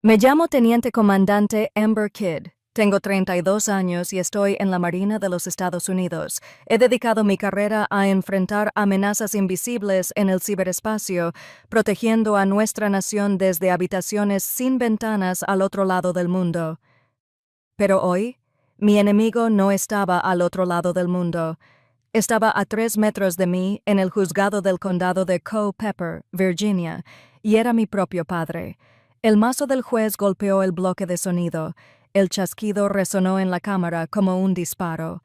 Me llamo Teniente Comandante Amber Kidd. Tengo 32 años y estoy en la Marina de los Estados Unidos. He dedicado mi carrera a enfrentar amenazas invisibles en el ciberespacio, protegiendo a nuestra nación desde habitaciones sin ventanas al otro lado del mundo. Pero hoy, mi enemigo no estaba al otro lado del mundo. Estaba a 3 metros de mí en el juzgado del condado de Culpeper, Virginia, y era mi propio padre. El mazo del juez golpeó el bloque de sonido. El chasquido resonó en la cámara como un disparo.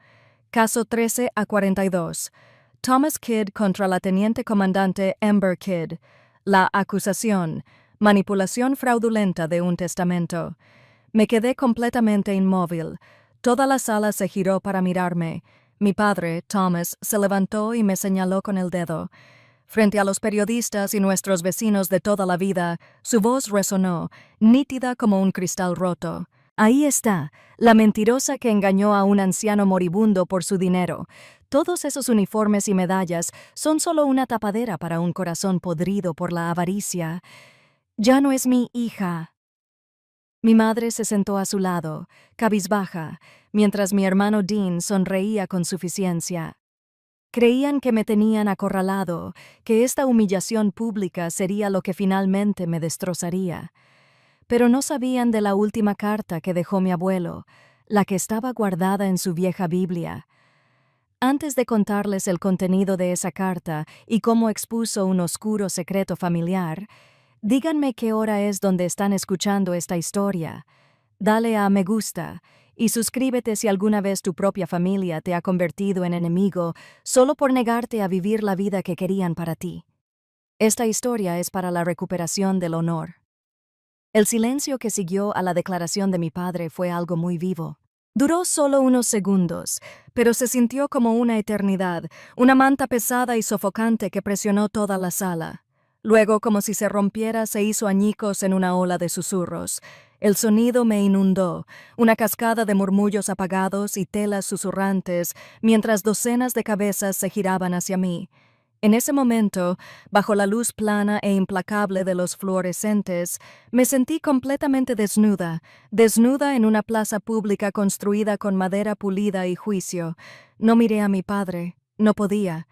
Caso 13-42. Thomas Kidd contra la teniente comandante Amber Kidd. La acusación: manipulación fraudulenta de un testamento. Me quedé completamente inmóvil. Toda la sala se giró para mirarme. Mi padre, Thomas, se levantó y me señaló con el dedo. Frente a los periodistas y nuestros vecinos de toda la vida, su voz resonó, nítida como un cristal roto. Ahí está, la mentirosa que engañó a un anciano moribundo por su dinero. Todos esos uniformes y medallas son solo una tapadera para un corazón podrido por la avaricia. Ya no es mi hija. Mi madre se sentó a su lado, cabizbaja, mientras mi hermano Dean sonreía con suficiencia. Creían que me tenían acorralado, que esta humillación pública sería lo que finalmente me destrozaría. Pero no sabían de la última carta que dejó mi abuelo, la que estaba guardada en su vieja Biblia. Antes de contarles el contenido de esa carta y cómo expuso un oscuro secreto familiar, díganme qué hora es donde están escuchando esta historia. Dale a me gusta y suscríbete si alguna vez tu propia familia te ha convertido en enemigo solo por negarte a vivir la vida que querían para ti. Esta historia es para la recuperación del honor. El silencio que siguió a la declaración de mi padre fue algo muy vivo. Duró solo unos segundos, pero se sintió como una eternidad, una manta pesada y sofocante que presionó toda la sala. Luego, como si se rompiera, se hizo añicos en una ola de susurros. El sonido me inundó, una cascada de murmullos apagados y telas susurrantes, mientras docenas de cabezas se giraban hacia mí. En ese momento, bajo la luz plana e implacable de los fluorescentes, me sentí completamente desnuda en una plaza pública construida con madera pulida y juicio. No miré a mi padre, no podía.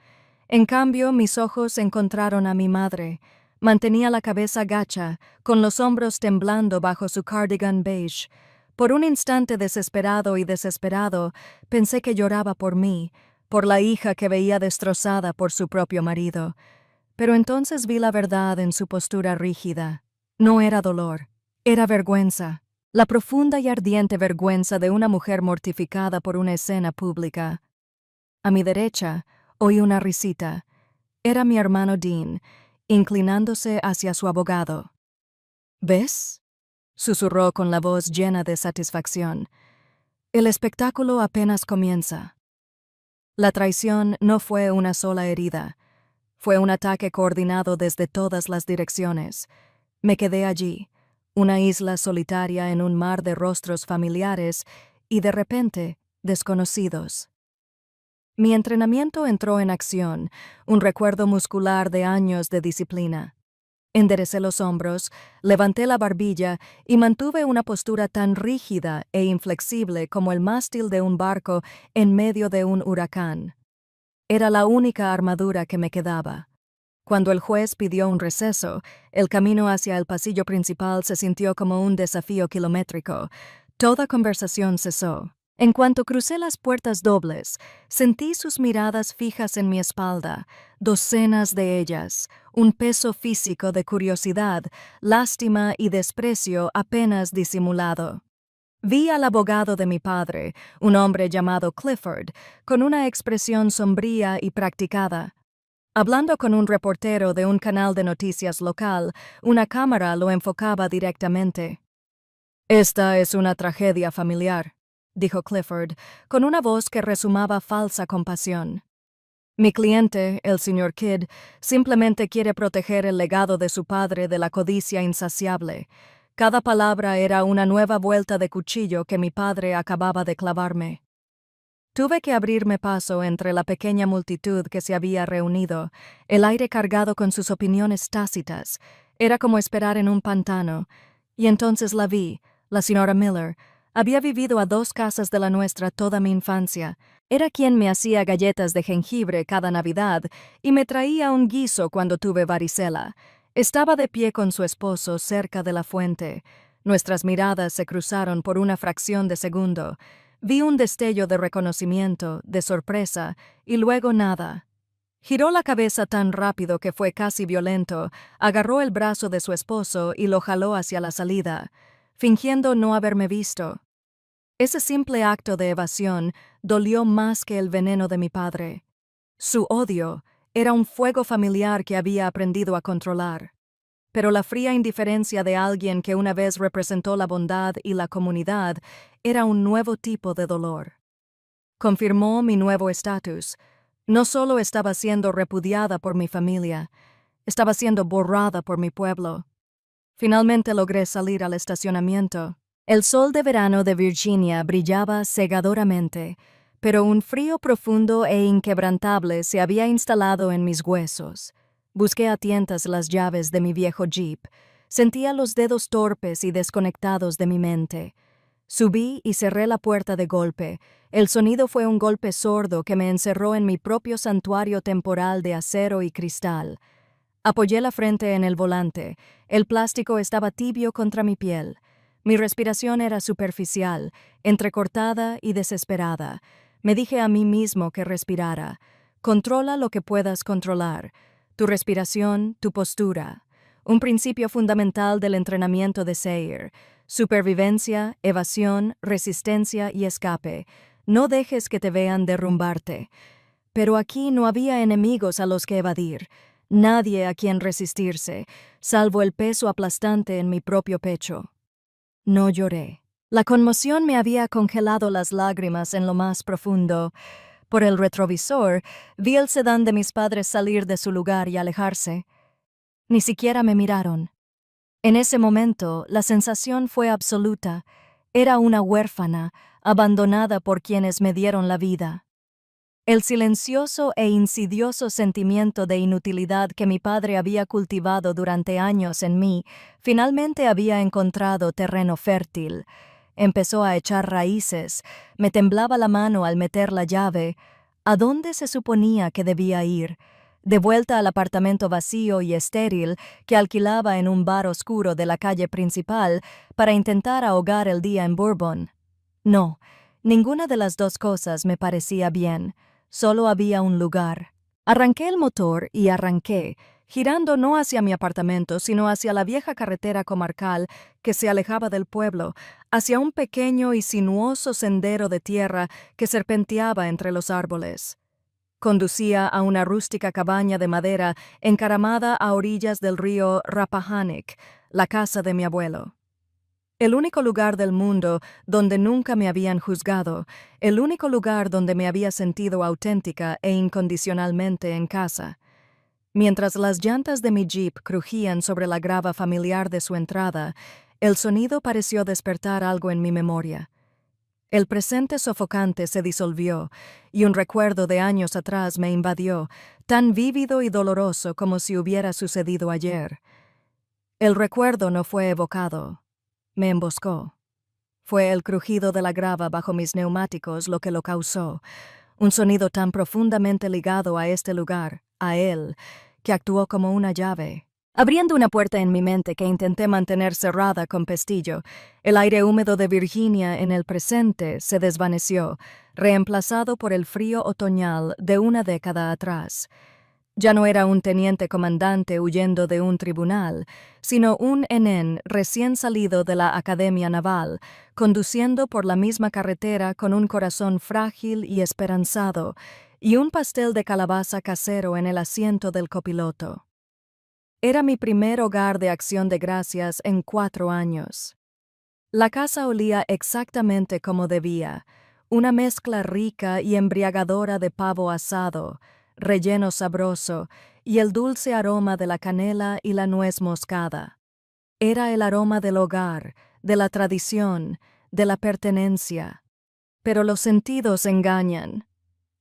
En cambio, mis ojos encontraron a mi madre. Mantenía la cabeza gacha, con los hombros temblando bajo su cardigan beige. Por un instante desesperado, pensé que lloraba por mí, por la hija que veía destrozada por su propio marido. Pero entonces vi la verdad en su postura rígida. No era dolor, era vergüenza. La profunda y ardiente vergüenza de una mujer mortificada por una escena pública. A mi derecha, oí una risita. Era mi hermano Dean, inclinándose hacia su abogado. ¿Ves?, susurró con la voz llena de satisfacción. El espectáculo apenas comienza. La traición no fue una sola herida. Fue un ataque coordinado desde todas las direcciones. Me quedé allí, una isla solitaria en un mar de rostros familiares y de repente desconocidos. Mi entrenamiento entró en acción, un recuerdo muscular de años de disciplina. Enderecé los hombros, levanté la barbilla y mantuve una postura tan rígida e inflexible como el mástil de un barco en medio de un huracán. Era la única armadura que me quedaba. Cuando el juez pidió un receso, el camino hacia el pasillo principal se sintió como un desafío kilométrico. Toda conversación cesó. En cuanto crucé las puertas dobles, sentí sus miradas fijas en mi espalda, docenas de ellas, un peso físico de curiosidad, lástima y desprecio apenas disimulado. Vi al abogado de mi padre, un hombre llamado Clifford, con una expresión sombría y practicada. Hablando con un reportero de un canal de noticias local, una cámara lo enfocaba directamente. «Esta es una tragedia familiar», dijo Clifford, con una voz que resumaba falsa compasión. «Mi cliente, el señor Kidd, simplemente quiere proteger el legado de su padre de la codicia insaciable. Cada palabra era una nueva vuelta de cuchillo que mi padre acababa de clavarme». Tuve que abrirme paso entre la pequeña multitud que se había reunido, el aire cargado con sus opiniones tácitas. Era como esperar en un pantano, Y entonces la vi, la señora Miller. Había vivido a 2 casas de la nuestra toda mi infancia. Era quien me hacía galletas de jengibre cada Navidad y me traía un guiso cuando tuve varicela. Estaba de pie con su esposo cerca de la fuente. Nuestras miradas se cruzaron por una fracción de segundo. Vi un destello de reconocimiento, de sorpresa, y luego nada. Giró la cabeza tan rápido que fue casi violento, agarró el brazo de su esposo y lo jaló hacia la salida, fingiendo no haberme visto. Ese simple acto de evasión dolió más que el veneno de mi padre. Su odio era un fuego familiar que había aprendido a controlar. Pero la fría indiferencia de alguien que una vez representó la bondad y la comunidad era un nuevo tipo de dolor. Confirmó mi nuevo estatus. No solo estaba siendo repudiada por mi familia, estaba siendo borrada por mi pueblo. Finalmente logré salir al estacionamiento. El sol de verano de Virginia brillaba cegadoramente, pero un frío profundo e inquebrantable se había instalado en mis huesos. Busqué a tientas las llaves de mi viejo jeep. Sentía los dedos torpes y desconectados de mi mente. Subí y cerré la puerta de golpe. El sonido fue un golpe sordo que me encerró en mi propio santuario temporal de acero y cristal. Apoyé la frente en el volante. El plástico estaba tibio contra mi piel. Mi respiración era superficial, entrecortada y desesperada. Me dije a mí mismo que respirara. Controla lo que puedas controlar. Tu respiración, tu postura. Un principio fundamental del entrenamiento de Sayre. Supervivencia, evasión, resistencia y escape. No dejes que te vean derrumbarte. Pero aquí no había enemigos a los que evadir, nadie a quien resistirse, salvo el peso aplastante en mi propio pecho. No lloré. La conmoción me había congelado las lágrimas en lo más profundo. Por el retrovisor, vi el sedán de mis padres salir de su lugar y alejarse. Ni siquiera me miraron. En ese momento, la sensación fue absoluta. Era una huérfana, abandonada por quienes me dieron la vida. El silencioso e insidioso sentimiento de inutilidad que mi padre había cultivado durante años en mí, finalmente había encontrado terreno fértil. Empezó a echar raíces, me temblaba la mano al meter la llave. ¿A dónde se suponía que debía ir? De vuelta al apartamento vacío y estéril que alquilaba en un bar oscuro de la calle principal para intentar ahogar el día en Bourbon. No, ninguna de las dos cosas me parecía bien. Solo había un lugar. Arranqué el motor y arranqué, girando no hacia mi apartamento, sino hacia la vieja carretera comarcal que se alejaba del pueblo, hacia un pequeño y sinuoso sendero de tierra que serpenteaba entre los árboles. Conducía a una rústica cabaña de madera encaramada a orillas del río Rappahannock, la casa de mi abuelo. El único lugar del mundo donde nunca me habían juzgado, el único lugar donde me había sentido auténtica e incondicionalmente en casa. Mientras las llantas de mi jeep crujían sobre la grava familiar de su entrada, el sonido pareció despertar algo en mi memoria. El presente sofocante se disolvió, y un recuerdo de años atrás me invadió, tan vívido y doloroso como si hubiera sucedido ayer. El recuerdo no fue evocado. Me emboscó. Fue el crujido de la grava bajo mis neumáticos lo que lo causó, un sonido tan profundamente ligado a este lugar, a él, que actuó como una llave. Abriendo una puerta en mi mente que intenté mantener cerrada con pestillo, el aire húmedo de Virginia en el presente se desvaneció, reemplazado por el frío otoñal de una década atrás. Ya no era un teniente comandante huyendo de un tribunal, sino un enén recién salido de la Academia Naval, conduciendo por la misma carretera con un corazón frágil y esperanzado, y un pastel de calabaza casero en el asiento del copiloto. Era mi primer hogar de Acción de Gracias en 4 años. La casa olía exactamente como debía, una mezcla rica y embriagadora de pavo asado, relleno sabroso y el dulce aroma de la canela y la nuez moscada. Era el aroma del hogar, de la tradición, de la pertenencia. Pero los sentidos engañan.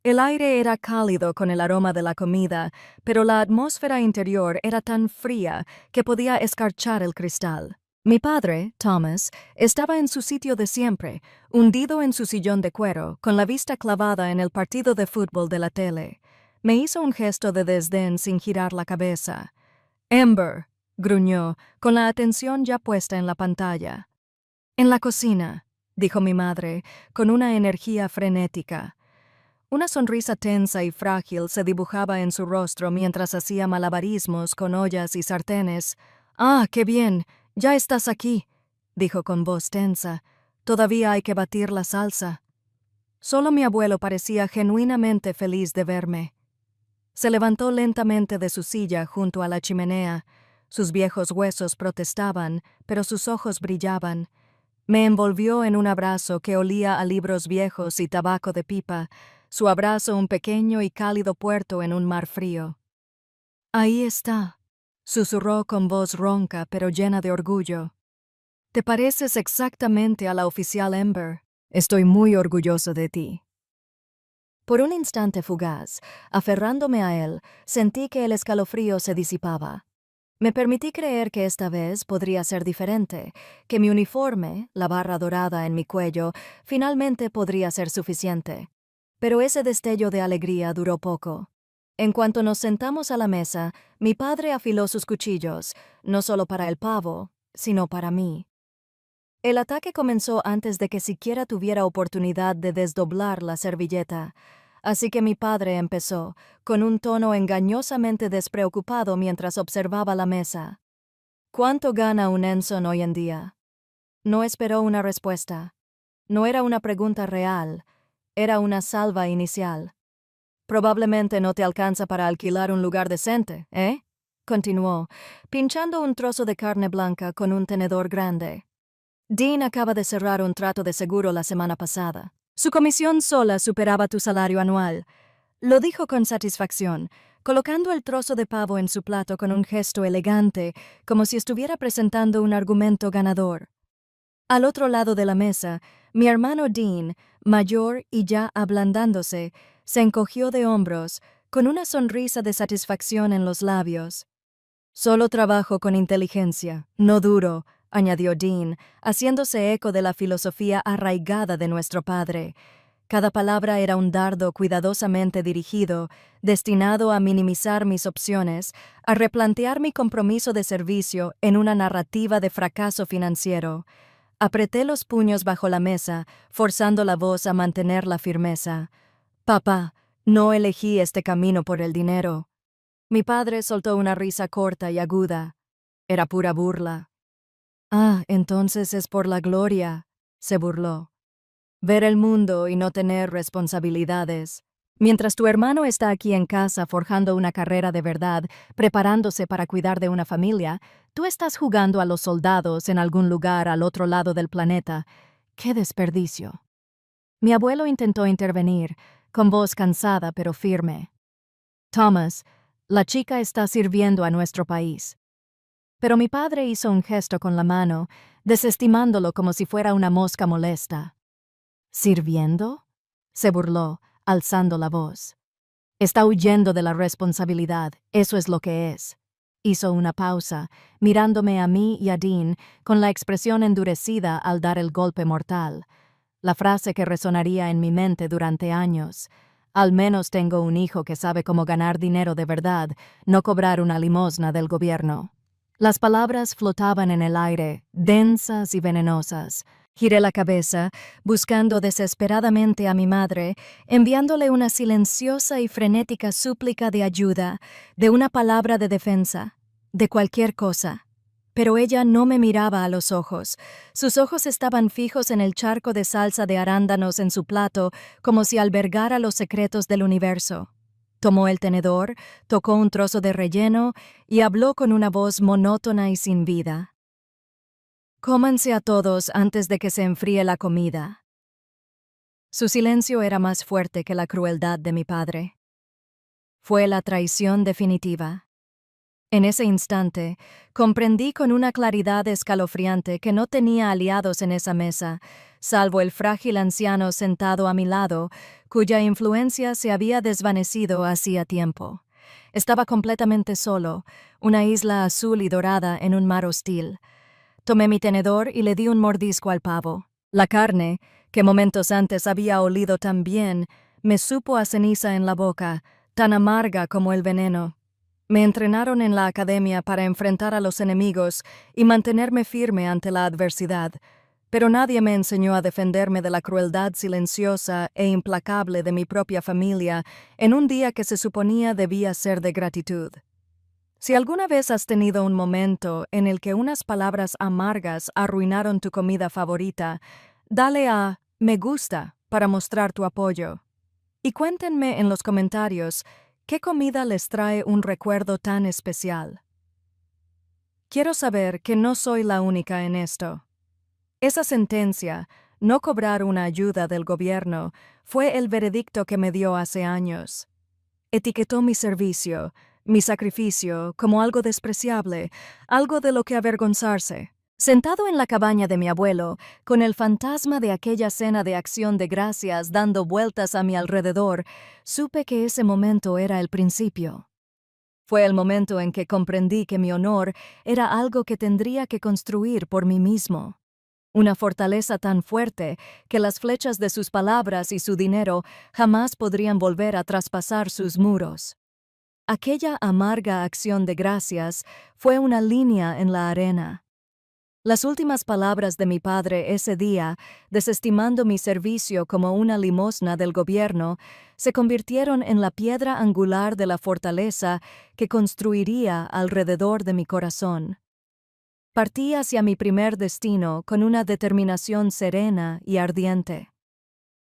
El aire era cálido con el aroma de la comida, pero la atmósfera interior era tan fría que podía escarchar el cristal. Mi padre, Thomas, estaba en su sitio de siempre, hundido en su sillón de cuero, con la vista clavada en el partido de fútbol de la tele. Me hizo un gesto de desdén sin girar la cabeza. «Amber», gruñó, con la atención ya puesta en la pantalla. «En la cocina», dijo mi madre, con una energía frenética. Una sonrisa tensa y frágil se dibujaba en su rostro mientras hacía malabarismos con ollas y sartenes. «Ah, qué bien, ya estás aquí», dijo con voz tensa. «Todavía hay que batir la salsa». Solo mi abuelo parecía genuinamente feliz de verme. Se levantó lentamente de su silla junto a la chimenea. Sus viejos huesos protestaban, pero sus ojos brillaban. Me envolvió en un abrazo que olía a libros viejos y tabaco de pipa, su abrazo un pequeño y cálido puerto en un mar frío. «Ahí está», susurró con voz ronca pero llena de orgullo. «Te pareces exactamente a la oficial Amber. Estoy muy orgulloso de ti». Por un instante fugaz, aferrándome a él, sentí que el escalofrío se disipaba. Me permití creer que esta vez podría ser diferente, que mi uniforme, la barra dorada en mi cuello, finalmente podría ser suficiente. Pero ese destello de alegría duró poco. En cuanto nos sentamos a la mesa, mi padre afiló sus cuchillos, no solo para el pavo, sino para mí. El ataque comenzó antes de que siquiera tuviera oportunidad de desdoblar la servilleta, así que mi padre empezó, con un tono engañosamente despreocupado mientras observaba la mesa. «¿Cuánto gana un Ensign hoy en día?» No esperó una respuesta. No era una pregunta real, era una salva inicial. «Probablemente no te alcanza para alquilar un lugar decente, ¿eh?», continuó, pinchando un trozo de carne blanca con un tenedor grande. «Dean acaba de cerrar un trato de seguro la semana pasada. Su comisión sola superaba tu salario anual», lo dijo con satisfacción, colocando el trozo de pavo en su plato con un gesto elegante, como si estuviera presentando un argumento ganador. Al otro lado de la mesa, mi hermano Dean, mayor y ya ablandándose, se encogió de hombros, con una sonrisa de satisfacción en los labios. «Solo trabajo con inteligencia, no duro», añadió Dean, haciéndose eco de la filosofía arraigada de nuestro padre. Cada palabra era un dardo cuidadosamente dirigido, destinado a minimizar mis opciones, a replantear mi compromiso de servicio en una narrativa de fracaso financiero. Apreté los puños bajo la mesa, forzando la voz a mantener la firmeza. «Papá, no elegí este camino por el dinero». Mi padre soltó una risa corta y aguda. Era pura burla. «Ah, entonces es por la gloria», se burló. «Ver el mundo y no tener responsabilidades. Mientras tu hermano está aquí en casa forjando una carrera de verdad, preparándose para cuidar de una familia, tú estás jugando a los soldados en algún lugar al otro lado del planeta. ¡Qué desperdicio!». Mi abuelo intentó intervenir, con voz cansada pero firme. «Thomas, la chica está sirviendo a nuestro país». Pero mi padre hizo un gesto con la mano, desestimándolo como si fuera una mosca molesta. «¿Sirviendo?», se burló, alzando la voz. «Está huyendo de la responsabilidad, eso es lo que es». Hizo una pausa, mirándome a mí y a Dean con la expresión endurecida al dar el golpe mortal. La frase que resonaría en mi mente durante años. «Al menos tengo un hijo que sabe cómo ganar dinero de verdad, no cobrar una limosna del gobierno». Las palabras flotaban en el aire, densas y venenosas. Giré la cabeza, buscando desesperadamente a mi madre, enviándole una silenciosa y frenética súplica de ayuda, de una palabra de defensa, de cualquier cosa. Pero ella no me miraba a los ojos. Sus ojos estaban fijos en el charco de salsa de arándanos en su plato, como si albergara los secretos del universo. Tomó el tenedor, tocó un trozo de relleno y habló con una voz monótona y sin vida. «Cómanse a todos antes de que se enfríe la comida». Su silencio era más fuerte que la crueldad de mi padre. Fue la traición definitiva. En ese instante, comprendí con una claridad escalofriante que no tenía aliados en esa mesa, salvo el frágil anciano sentado a mi lado, cuya influencia se había desvanecido hacía tiempo. Estaba completamente solo, una isla azul y dorada en un mar hostil. Tomé mi tenedor y le di un mordisco al pavo. La carne, que momentos antes había olido tan bien, me supo a ceniza en la boca, tan amarga como el veneno. Me entrenaron en la academia para enfrentar a los enemigos y mantenerme firme ante la adversidad, pero nadie me enseñó a defenderme de la crueldad silenciosa e implacable de mi propia familia en un día que se suponía debía ser de gratitud. Si alguna vez has tenido un momento en el que unas palabras amargas arruinaron tu comida favorita, dale a "me gusta" para mostrar tu apoyo. Y cuéntenme en los comentarios qué comida les trae un recuerdo tan especial. Quiero saber que no soy la única en esto. Esa sentencia, no cobrar una ayuda del gobierno, fue el veredicto que me dio hace años. Etiquetó mi servicio, mi sacrificio, como algo despreciable, algo de lo que avergonzarse. Sentado en la cabaña de mi abuelo, con el fantasma de aquella cena de acción de gracias dando vueltas a mi alrededor, supe que ese momento era el principio. Fue el momento en que comprendí que mi honor era algo que tendría que construir por mí mismo. Una fortaleza tan fuerte que las flechas de sus palabras y su dinero jamás podrían volver a traspasar sus muros. Aquella amarga acción de gracias fue una línea en la arena. Las últimas palabras de mi padre ese día, desestimando mi servicio como una limosna del gobierno, se convirtieron en la piedra angular de la fortaleza que construiría alrededor de mi corazón. Partí hacia mi primer destino con una determinación serena y ardiente.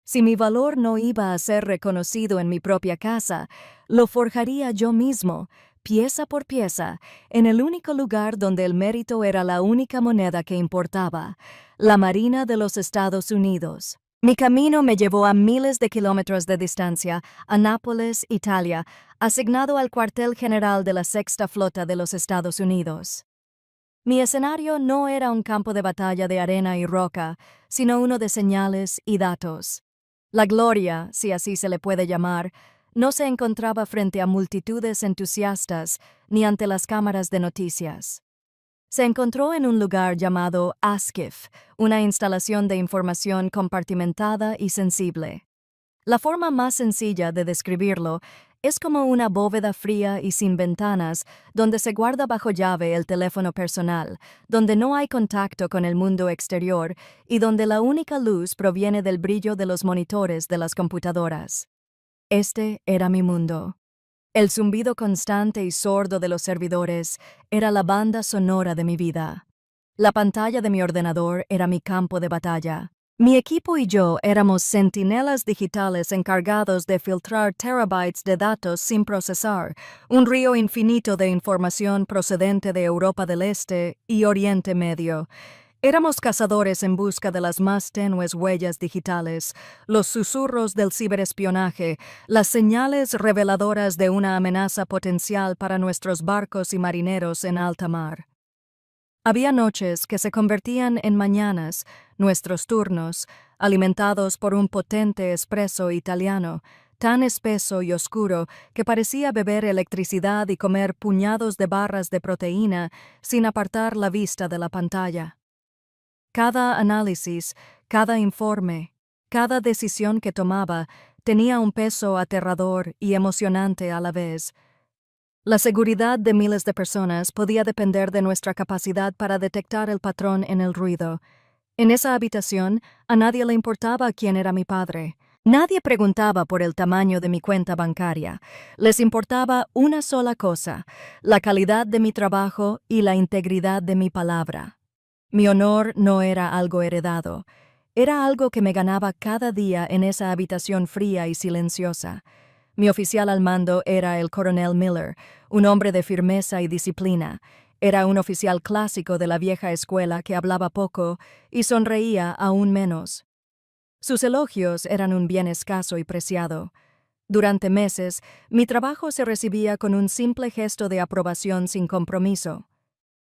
Si mi valor no iba a ser reconocido en mi propia casa, lo forjaría yo mismo, pieza por pieza, en el único lugar donde el mérito era la única moneda que importaba, la Marina de los Estados Unidos. Mi camino me llevó a miles de kilómetros de distancia, a Nápoles, Italia, asignado al cuartel general de la Sexta Flota de los Estados Unidos. Mi escenario no era un campo de batalla de arena y roca, sino uno de señales y datos. La gloria, si así se le puede llamar, no se encontraba frente a multitudes entusiastas ni ante las cámaras de noticias. Se encontró en un lugar llamado ASKIF, una instalación de información compartimentada y sensible. La forma más sencilla de describirlo es como una bóveda fría y sin ventanas donde se guarda bajo llave el teléfono personal, donde no hay contacto con el mundo exterior y donde la única luz proviene del brillo de los monitores de las computadoras. Este era mi mundo. El zumbido constante y sordo de los servidores era la banda sonora de mi vida. La pantalla de mi ordenador era mi campo de batalla. Mi equipo y yo éramos centinelas digitales encargados de filtrar terabytes de datos sin procesar, un río infinito de información procedente de Europa del Este y Oriente Medio. Éramos cazadores en busca de las más tenues huellas digitales, los susurros del ciberespionaje, las señales reveladoras de una amenaza potencial para nuestros barcos y marineros en alta mar. Había noches que se convertían en mañanas, nuestros turnos, alimentados por un potente espresso italiano, tan espeso y oscuro que parecía beber electricidad y comer puñados de barras de proteína sin apartar la vista de la pantalla. Cada análisis, cada informe, cada decisión que tomaba tenía un peso aterrador y emocionante a la vez. La seguridad de miles de personas podía depender de nuestra capacidad para detectar el patrón en el ruido. En esa habitación, a nadie le importaba quién era mi padre. Nadie preguntaba por el tamaño de mi cuenta bancaria. Les importaba una sola cosa: la calidad de mi trabajo y la integridad de mi palabra. Mi honor no era algo heredado. Era algo que me ganaba cada día en esa habitación fría y silenciosa. Mi oficial al mando era el coronel Miller, un hombre de firmeza y disciplina. Era un oficial clásico de la vieja escuela que hablaba poco y sonreía aún menos. Sus elogios eran un bien escaso y preciado. Durante meses, mi trabajo se recibía con un simple gesto de aprobación sin compromiso.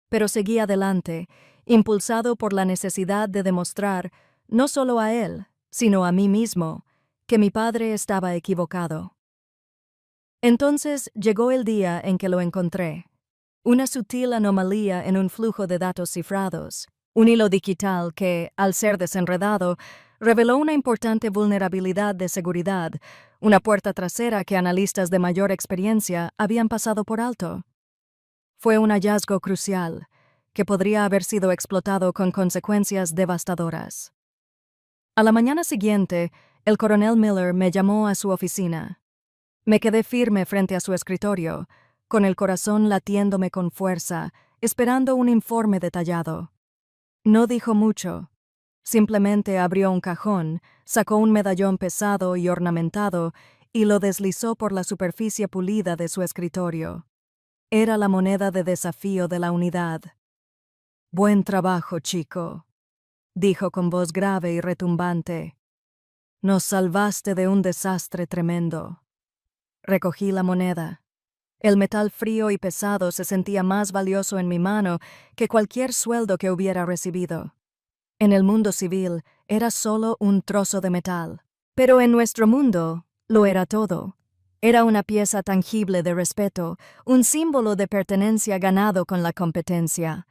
Pero seguí adelante, impulsado por la necesidad de demostrar, no solo a él, sino a mí mismo, que mi padre estaba equivocado. Entonces llegó el día en que lo encontré. Una sutil anomalía en un flujo de datos cifrados. Un hilo digital que, al ser desenredado, reveló una importante vulnerabilidad de seguridad, una puerta trasera que analistas de mayor experiencia habían pasado por alto. Fue un hallazgo crucial, que podría haber sido explotado con consecuencias devastadoras. A la mañana siguiente, el coronel Miller me llamó a su oficina. Me quedé firme frente a su escritorio, con el corazón latiéndome con fuerza, esperando un informe detallado. No dijo mucho. Simplemente abrió un cajón, sacó un medallón pesado y ornamentado y lo deslizó por la superficie pulida de su escritorio. Era la moneda de desafío de la unidad. «Buen trabajo, chico», dijo con voz grave y retumbante. «Nos salvaste de un desastre tremendo». Recogí la moneda. El metal frío y pesado se sentía más valioso en mi mano que cualquier sueldo que hubiera recibido. En el mundo civil era solo un trozo de metal, pero en nuestro mundo lo era todo. Era una pieza tangible de respeto, un símbolo de pertenencia ganado con la competencia.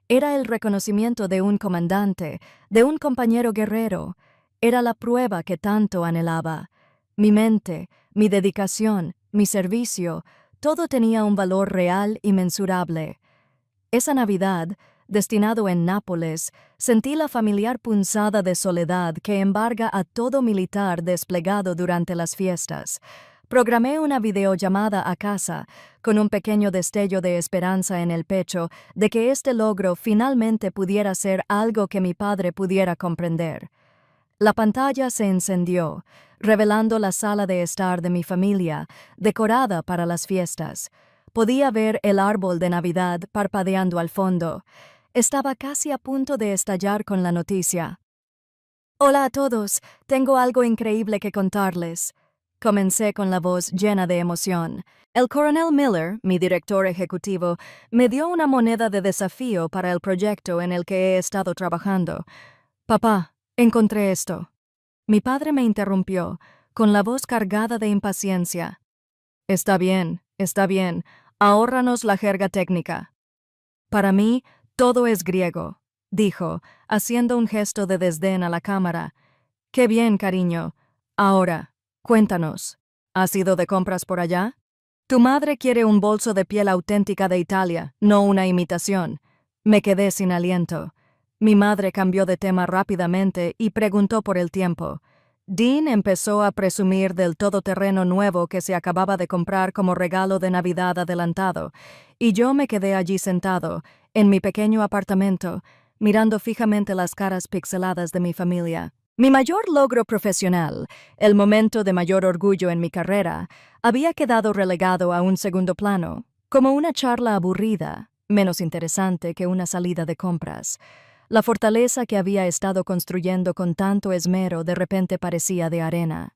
Era el reconocimiento de un comandante, de un compañero guerrero. Era la prueba que tanto anhelaba. Mi mente, mi dedicación, mi servicio, todo tenía un valor real y mensurable. Esa Navidad, destinado en Nápoles, sentí la familiar punzada de soledad que embarga a todo militar desplegado durante las fiestas. Programé una videollamada a casa, con un pequeño destello de esperanza en el pecho de que este logro finalmente pudiera ser algo que mi padre pudiera comprender. La pantalla se encendió, revelando la sala de estar de mi familia, decorada para las fiestas. Podía ver el árbol de Navidad parpadeando al fondo. Estaba casi a punto de estallar con la noticia. «Hola a todos, tengo algo increíble que contarles». Comencé con la voz llena de emoción. El coronel Miller, mi director ejecutivo, me dio una moneda de desafío para el proyecto en el que he estado trabajando. «Papá, encontré esto». Mi padre me interrumpió, con la voz cargada de impaciencia. Está bien, ahórranos la jerga técnica». «Para mí, todo es griego», dijo, haciendo un gesto de desdén a la cámara. «Qué bien, cariño. Ahora, cuéntanos, ¿has ido de compras por allá? Tu madre quiere un bolso de piel auténtica de Italia, no una imitación». Me quedé sin aliento. Mi madre cambió de tema rápidamente y preguntó por el tiempo. Dean empezó a presumir del todoterreno nuevo que se acababa de comprar como regalo de Navidad adelantado, y yo me quedé allí sentado, en mi pequeño apartamento, mirando fijamente las caras pixeladas de mi familia. Mi mayor logro profesional, el momento de mayor orgullo en mi carrera, había quedado relegado a un segundo plano, como una charla aburrida, menos interesante que una salida de compras. La fortaleza que había estado construyendo con tanto esmero de repente parecía de arena.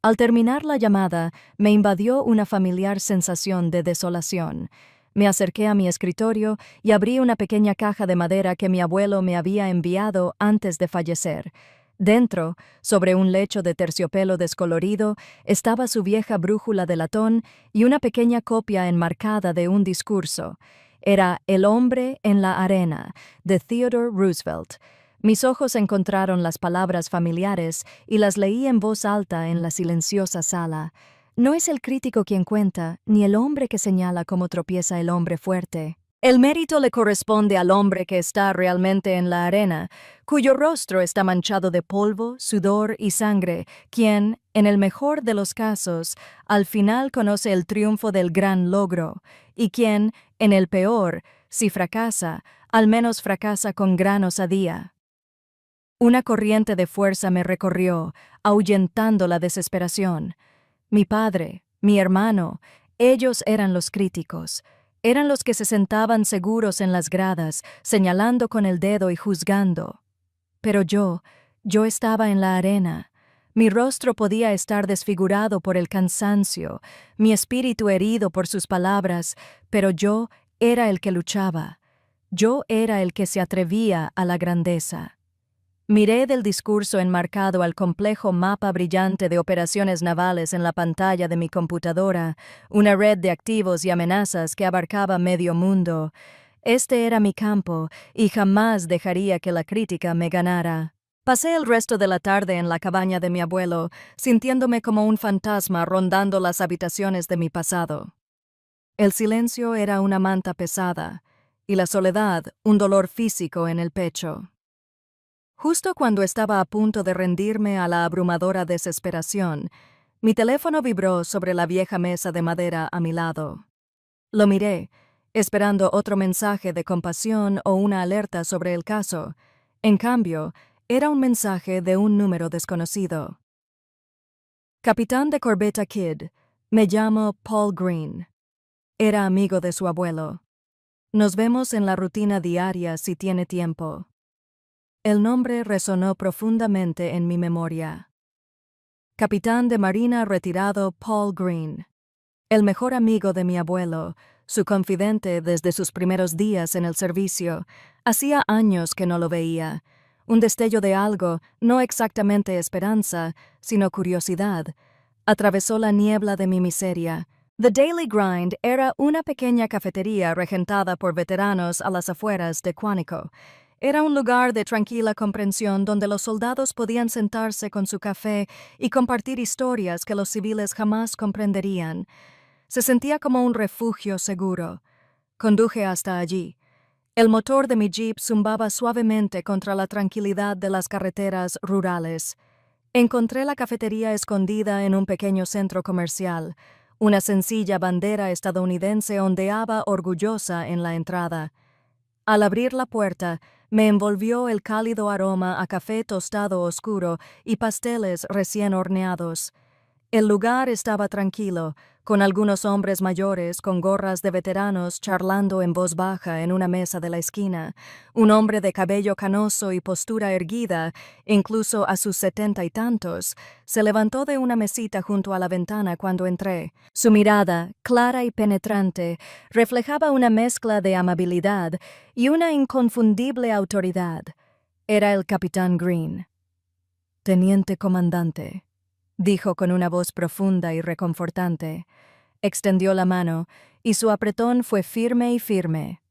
Al terminar la llamada, me invadió una familiar sensación de desolación. Me acerqué a mi escritorio y abrí una pequeña caja de madera que mi abuelo me había enviado antes de fallecer. Dentro, sobre un lecho de terciopelo descolorido, estaba su vieja brújula de latón y una pequeña copia enmarcada de un discurso. Era El hombre en la arena, de Theodore Roosevelt. Mis ojos encontraron las palabras familiares y las leí en voz alta en la silenciosa sala. No es el crítico quien cuenta, ni el hombre que señala cómo tropieza el hombre fuerte. El mérito le corresponde al hombre que está realmente en la arena, cuyo rostro está manchado de polvo, sudor y sangre, quien, en el mejor de los casos, al final conoce el triunfo del gran logro, y quien, en el peor, si fracasa, al menos fracasa con gran osadía. Una corriente de fuerza me recorrió, ahuyentando la desesperación. Mi padre, mi hermano, ellos eran los críticos. Eran los que se sentaban seguros en las gradas, señalando con el dedo y juzgando. Pero yo estaba en la arena. Mi rostro podía estar desfigurado por el cansancio, mi espíritu herido por sus palabras, pero yo era el que luchaba. Yo era el que se atrevía a la grandeza. Miré del discurso enmarcado al complejo mapa brillante de operaciones navales en la pantalla de mi computadora, una red de activos y amenazas que abarcaba medio mundo. Este era mi campo, y jamás dejaría que la crítica me ganara. Pasé el resto de la tarde en la cabaña de mi abuelo, sintiéndome como un fantasma rondando las habitaciones de mi pasado. El silencio era una manta pesada, y la soledad un dolor físico en el pecho. Justo cuando estaba a punto de rendirme a la abrumadora desesperación, mi teléfono vibró sobre la vieja mesa de madera a mi lado. Lo miré, esperando otro mensaje de compasión o una alerta sobre el caso. En cambio, era un mensaje de un número desconocido. Capitán de corbeta Kidd, me llamo Paul Green. Era amigo de su abuelo. Nos vemos en la rutina diaria si tiene tiempo. El nombre resonó profundamente en mi memoria. Capitán de Marina retirado Paul Green. El mejor amigo de mi abuelo, su confidente desde sus primeros días en el servicio. Hacía años que no lo veía. Un destello de algo, no exactamente esperanza, sino curiosidad, atravesó la niebla de mi miseria. The Daily Grind era una pequeña cafetería regentada por veteranos a las afueras de Quantico. Era un lugar de tranquila comprensión donde los soldados podían sentarse con su café y compartir historias que los civiles jamás comprenderían. Se sentía como un refugio seguro. Conduje hasta allí. El motor de mi jeep zumbaba suavemente contra la tranquilidad de las carreteras rurales. Encontré la cafetería escondida en un pequeño centro comercial. Una sencilla bandera estadounidense ondeaba orgullosa en la entrada. Al abrir la puerta, me envolvió el cálido aroma a café tostado oscuro y pasteles recién horneados. El lugar estaba tranquilo, con algunos hombres mayores con gorras de veteranos charlando en voz baja en una mesa de la esquina. Un hombre de cabello canoso y postura erguida, incluso a sus 70 y tantos, se levantó de una mesita junto a la ventana cuando entré. Su mirada, clara y penetrante, reflejaba una mezcla de amabilidad y una inconfundible autoridad. Era el capitán Green. «Teniente comandante», dijo con una voz profunda y reconfortante. Extendió la mano, y su apretón fue firme y firme.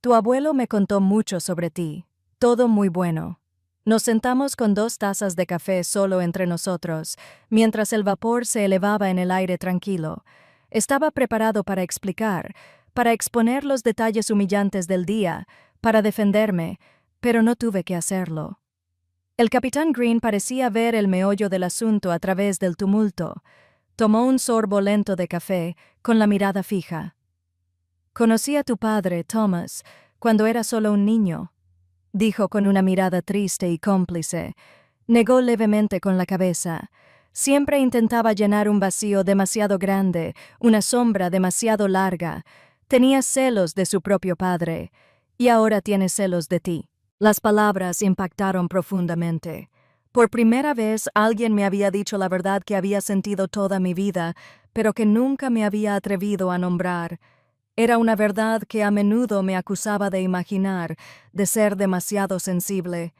«Tu abuelo me contó mucho sobre ti, todo muy bueno». Nos sentamos con 2 tazas de café solo entre nosotros, mientras el vapor se elevaba en el aire tranquilo. Estaba preparado para explicar, para exponer los detalles humillantes del día, para defenderme, pero no tuve que hacerlo. El capitán Green parecía ver el meollo del asunto a través del tumulto. Tomó un sorbo lento de café, con la mirada fija. «Conocí a tu padre, Thomas, cuando era solo un niño», dijo con una mirada triste y cómplice. Negó levemente con la cabeza. Siempre intentaba llenar un vacío demasiado grande, una sombra demasiado larga. Tenía celos de su propio padre, y ahora tiene celos de ti. Las palabras impactaron profundamente. Por primera vez alguien me había dicho la verdad que había sentido toda mi vida, pero que nunca me había atrevido a nombrar. Era una verdad que a menudo me acusaba de imaginar, de ser demasiado sensible.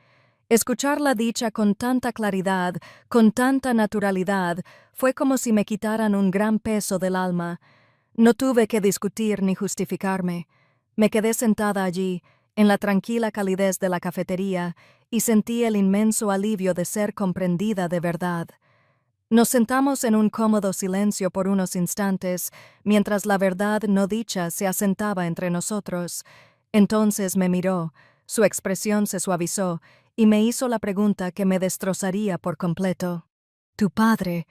Escucharla dicha con tanta claridad, con tanta naturalidad, fue como si me quitaran un gran peso del alma. No tuve que discutir ni justificarme. Me quedé sentada allí, en la tranquila calidez de la cafetería, y sentí el inmenso alivio de ser comprendida de verdad. Nos sentamos en un cómodo silencio por unos instantes, mientras la verdad no dicha se asentaba entre nosotros. Entonces me miró, su expresión se suavizó, y me hizo la pregunta que me destrozaría por completo. «Tu padre»,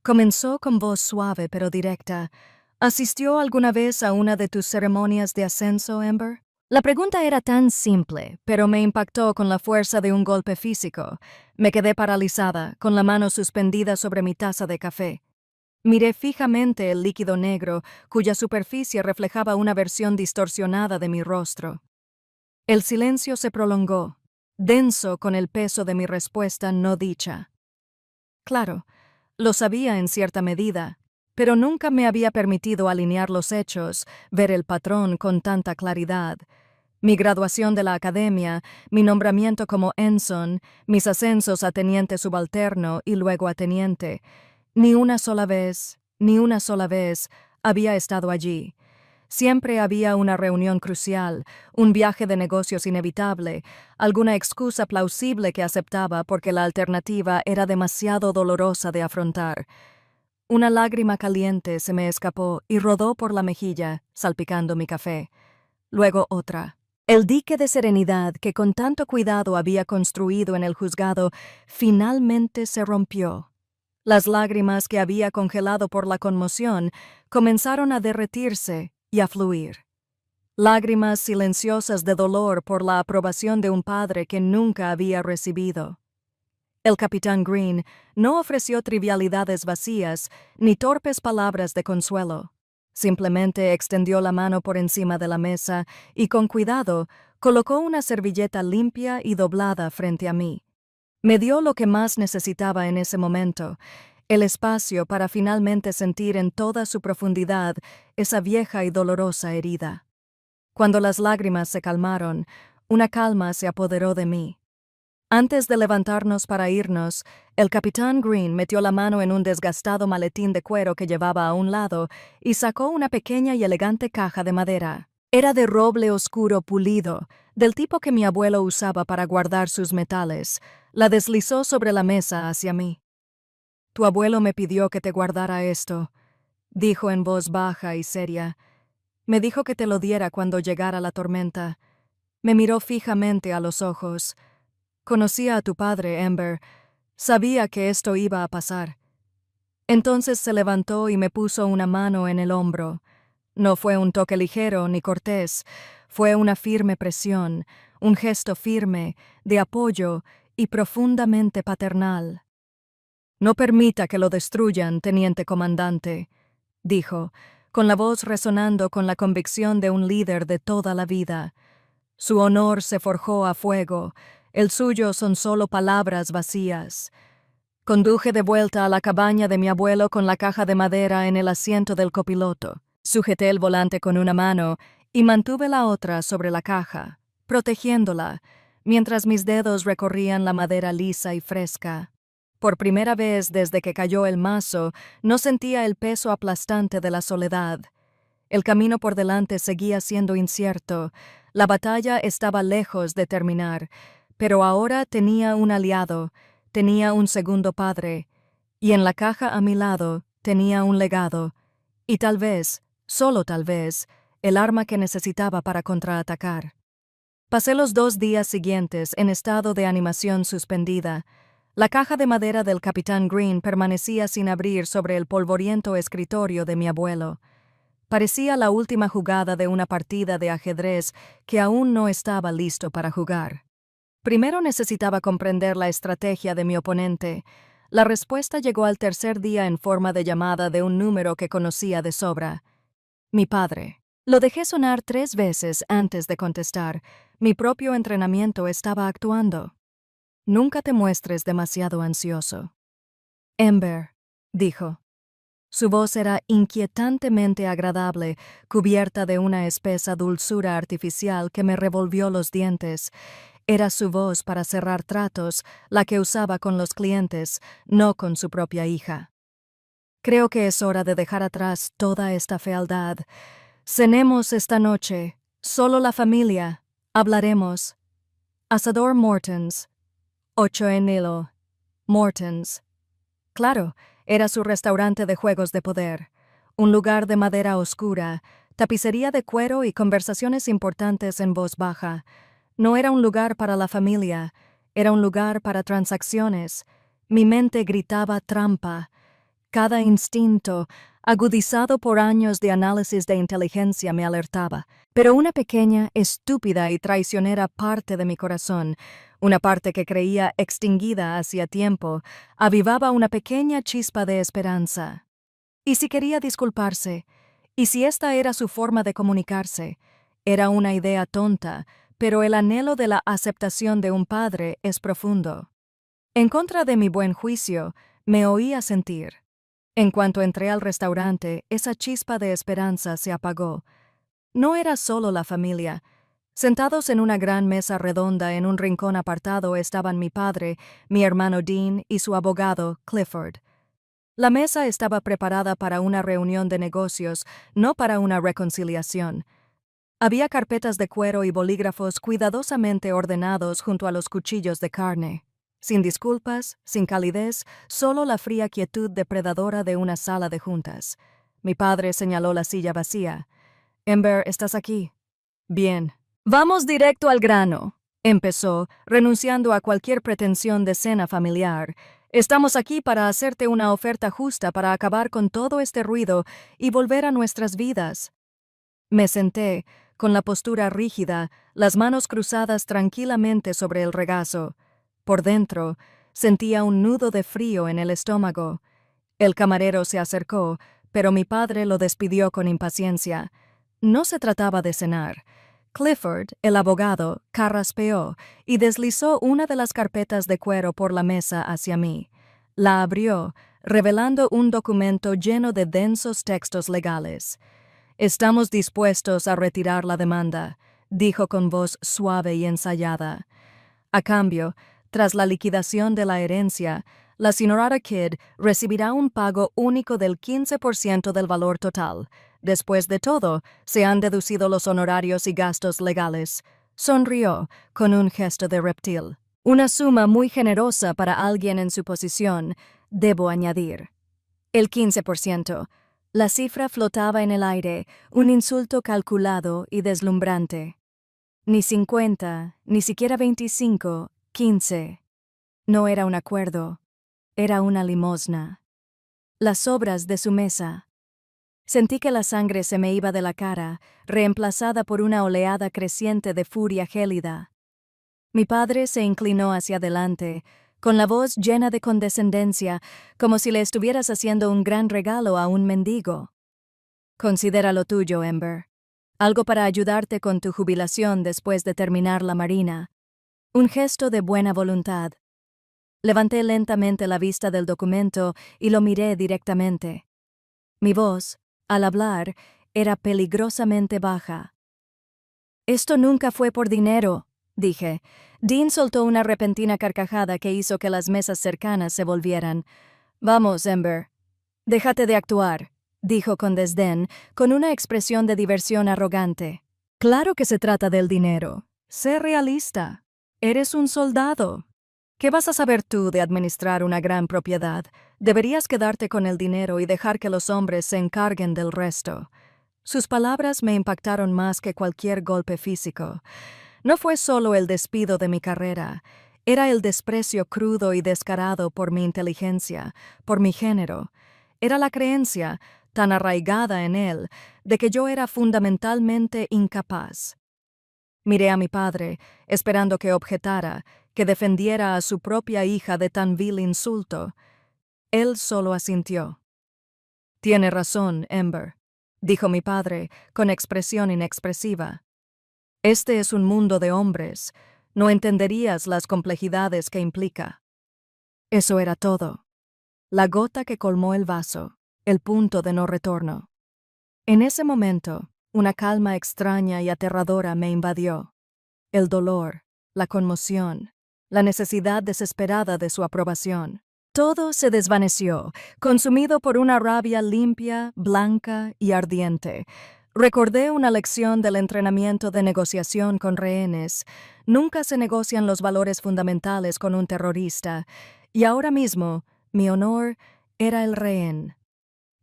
comenzó con voz suave pero directa, «¿asistió alguna vez a una de tus ceremonias de ascenso, Amber?» La pregunta era tan simple, pero me impactó con la fuerza de un golpe físico. Me quedé paralizada, con la mano suspendida sobre mi taza de café. Miré fijamente el líquido negro, cuya superficie reflejaba una versión distorsionada de mi rostro. El silencio se prolongó, denso con el peso de mi respuesta no dicha. Claro, lo sabía en cierta medida, pero nunca me había permitido alinear los hechos, ver el patrón con tanta claridad. Mi graduación de la academia, mi nombramiento como ensign, mis ascensos a teniente subalterno y luego a teniente. Ni una sola vez había estado allí. Siempre había una reunión crucial, un viaje de negocios inevitable, alguna excusa plausible que aceptaba porque la alternativa era demasiado dolorosa de afrontar. Una lágrima caliente se me escapó y rodó por la mejilla, salpicando mi café. Luego otra. El dique de serenidad que con tanto cuidado había construido en el juzgado finalmente se rompió. Las lágrimas que había congelado por la conmoción comenzaron a derretirse y a fluir. Lágrimas silenciosas de dolor por la aprobación de un padre que nunca había recibido. El capitán Green no ofreció trivialidades vacías ni torpes palabras de consuelo. Simplemente extendió la mano por encima de la mesa y con cuidado colocó una servilleta limpia y doblada frente a mí. Me dio lo que más necesitaba en ese momento, el espacio para finalmente sentir en toda su profundidad esa vieja y dolorosa herida. Cuando las lágrimas se calmaron, una calma se apoderó de mí. Antes de levantarnos para irnos, el capitán Green metió la mano en un desgastado maletín de cuero que llevaba a un lado y sacó una pequeña y elegante caja de madera. Era de roble oscuro pulido, del tipo que mi abuelo usaba para guardar sus metales. La deslizó sobre la mesa hacia mí. «Tu abuelo me pidió que te guardara esto», dijo en voz baja y seria. «Me dijo que te lo diera cuando llegara la tormenta». Me miró fijamente a los ojos. «Conocía a tu padre, Amber. Sabía que esto iba a pasar». Entonces se levantó y me puso una mano en el hombro. No fue un toque ligero ni cortés, fue una firme presión, un gesto firme, de apoyo y profundamente paternal. «No permita que lo destruyan, teniente comandante», dijo, con la voz resonando con la convicción de un líder de toda la vida. «Su honor se forjó a fuego, el suyo son solo palabras vacías». Conduje de vuelta a la cabaña de mi abuelo con la caja de madera en el asiento del copiloto. Sujeté el volante con una mano y mantuve la otra sobre la caja, protegiéndola, mientras mis dedos recorrían la madera lisa y fresca. Por primera vez desde que cayó el mazo, no sentía el peso aplastante de la soledad. El camino por delante seguía siendo incierto, la batalla estaba lejos de terminar, pero ahora tenía un aliado, tenía un segundo padre, y en la caja a mi lado tenía un legado, y tal vez, solo tal vez, el arma que necesitaba para contraatacar. Pasé los 2 días siguientes en estado de animación suspendida. La caja de madera del capitán Green permanecía sin abrir sobre el polvoriento escritorio de mi abuelo. Parecía la última jugada de una partida de ajedrez que aún no estaba listo para jugar. Primero necesitaba comprender la estrategia de mi oponente. La respuesta llegó al tercer día en forma de llamada de un número que conocía de sobra. Mi padre. Lo dejé sonar 3 veces antes de contestar. Mi propio entrenamiento estaba actuando. «Nunca te muestres demasiado ansioso». «Amber», dijo. Su voz era inquietantemente agradable, cubierta de una espesa dulzura artificial que me revolvió los dientes. Era su voz para cerrar tratos, la que usaba con los clientes, no con su propia hija. «Creo que es hora de dejar atrás toda esta fealdad. Cenemos esta noche, solo la familia. Hablaremos. Asador Morton's. 8 en Nilo. Morton's». Claro, era su restaurante de juegos de poder. Un lugar de madera oscura, tapicería de cuero y conversaciones importantes en voz baja. No era un lugar para la familia, era un lugar para transacciones. Mi mente gritaba trampa. Cada instinto, agudizado por años de análisis de inteligencia, me alertaba. Pero una pequeña, estúpida y traicionera parte de mi corazón, una parte que creía extinguida hacía tiempo, avivaba una pequeña chispa de esperanza. ¿Y si quería disculparse? ¿Y si esta era su forma de comunicarse? Era una idea tonta, pero el anhelo de la aceptación de un padre es profundo. En contra de mi buen juicio, me oía sentir. En cuanto entré al restaurante, esa chispa de esperanza se apagó. No era solo la familia. Sentados en una gran mesa redonda en un rincón apartado estaban mi padre, mi hermano Dean y su abogado, Clifford. La mesa estaba preparada para una reunión de negocios, no para una reconciliación. Había carpetas de cuero y bolígrafos cuidadosamente ordenados junto a los cuchillos de carne. Sin disculpas, sin calidez, solo la fría quietud depredadora de una sala de juntas. Mi padre señaló la silla vacía. «Ember, ¿estás aquí?» «Bien. Vamos directo al grano», empezó, renunciando a cualquier pretensión de cena familiar. «Estamos aquí para hacerte una oferta justa para acabar con todo este ruido y volver a nuestras vidas». Me senté, con la postura rígida, las manos cruzadas tranquilamente sobre el regazo. Por dentro, sentía un nudo de frío en el estómago. El camarero se acercó, pero mi padre lo despidió con impaciencia. No se trataba de cenar. Clifford, el abogado, carraspeó y deslizó una de las carpetas de cuero por la mesa hacia mí. La abrió, revelando un documento lleno de densos textos legales. «Estamos dispuestos a retirar la demanda», dijo con voz suave y ensayada. «A cambio, tras la liquidación de la herencia, la señora Kidd recibirá un pago único del 15% del valor total. Después de todo, se han deducido los honorarios y gastos legales». Sonrió, con un gesto de reptil. «Una suma muy generosa para alguien en su posición, debo añadir». El 15%. La cifra flotaba en el aire, un insulto calculado y deslumbrante. Ni 50, ni siquiera 25, 15. No era un acuerdo, era una limosna. Las sobras de su mesa. Sentí que la sangre se me iba de la cara, reemplazada por una oleada creciente de furia gélida. Mi padre se inclinó hacia adelante, con la voz llena de condescendencia, como si le estuvieras haciendo un gran regalo a un mendigo. «Considera lo tuyo, Ember. Algo para ayudarte con tu jubilación después de terminar la marina». Un gesto de buena voluntad. Levanté lentamente la vista del documento y lo miré directamente. Mi voz, al hablar, era peligrosamente baja. «Esto nunca fue por dinero», dije. Dean soltó una repentina carcajada que hizo que las mesas cercanas se volvieran. «Vamos, Ember. Déjate de actuar», dijo con desdén, con una expresión de diversión arrogante. «Claro que se trata del dinero. Sé realista. Eres un soldado. ¿Qué vas a saber tú de administrar una gran propiedad? Deberías quedarte con el dinero y dejar que los hombres se encarguen del resto». Sus palabras me impactaron más que cualquier golpe físico. No fue solo el despido de mi carrera, era el desprecio crudo y descarado por mi inteligencia, por mi género. Era la creencia, tan arraigada en él, de que yo era fundamentalmente incapaz. Miré a mi padre, esperando que objetara, que defendiera a su propia hija de tan vil insulto. Él solo asintió. «Tiene razón, Ember», dijo mi padre, con expresión inexpresiva. «Este es un mundo de hombres. No entenderías las complejidades que implica». Eso era todo. La gota que colmó el vaso, el punto de no retorno. En ese momento, una calma extraña y aterradora me invadió. El dolor, la conmoción, la necesidad desesperada de su aprobación. Todo se desvaneció, consumido por una rabia limpia, blanca y ardiente. Recordé una lección del entrenamiento de negociación con rehenes. Nunca se negocian los valores fundamentales con un terrorista, y ahora mismo, mi honor era el rehén.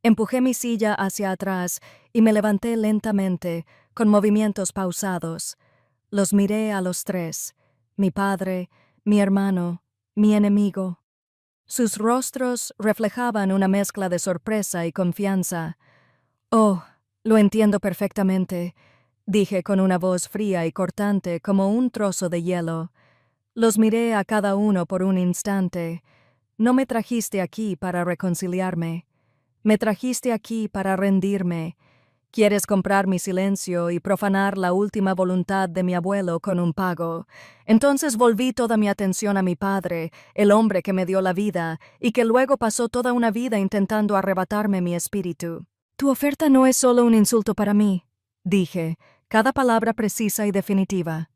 Empujé mi silla hacia atrás y me levanté lentamente, con movimientos pausados. Los miré a los tres, mi padre, mi hermano, mi enemigo. Sus rostros reflejaban una mezcla de sorpresa y confianza. «Oh, lo entiendo perfectamente», dije con una voz fría y cortante como un trozo de hielo. Los miré a cada uno por un instante. «No me trajiste aquí para reconciliarme. Me trajiste aquí para rendirme. Quieres comprar mi silencio y profanar la última voluntad de mi abuelo con un pago». Entonces volví toda mi atención a mi padre, el hombre que me dio la vida y que luego pasó toda una vida intentando arrebatarme mi espíritu. «Tu oferta no es solo un insulto para mí», dije, cada palabra precisa y definitiva.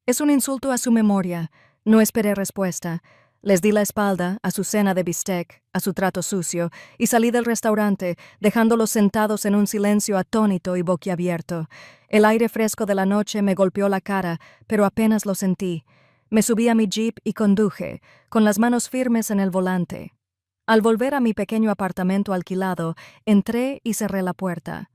Es un insulto a su memoria. No esperé respuesta. Les di la espalda a su cena de bistec, a su trato sucio, y salí del restaurante, dejándolos sentados en un silencio atónito y boquiabierto. El aire fresco de la noche me golpeó la cara, pero apenas lo sentí. Me subí a mi jeep y conduje, con las manos firmes en el volante. Al volver a mi pequeño apartamento alquilado, entré y cerré la puerta.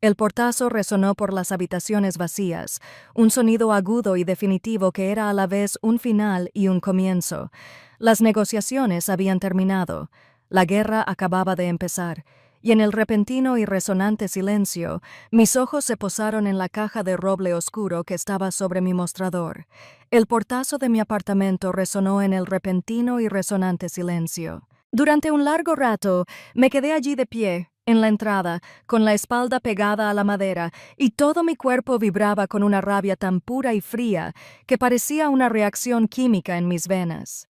El portazo resonó por las habitaciones vacías, un sonido agudo y definitivo que era a la vez un final y un comienzo. Las negociaciones habían terminado, la guerra acababa de empezar, y en el repentino y resonante silencio, mis ojos se posaron en la caja de roble oscuro que estaba sobre mi mostrador. El portazo de mi apartamento resonó en el repentino y resonante silencio. Durante un largo rato, me quedé allí de pie, en la entrada, con la espalda pegada a la madera, y todo mi cuerpo vibraba con una rabia tan pura y fría que parecía una reacción química en mis venas.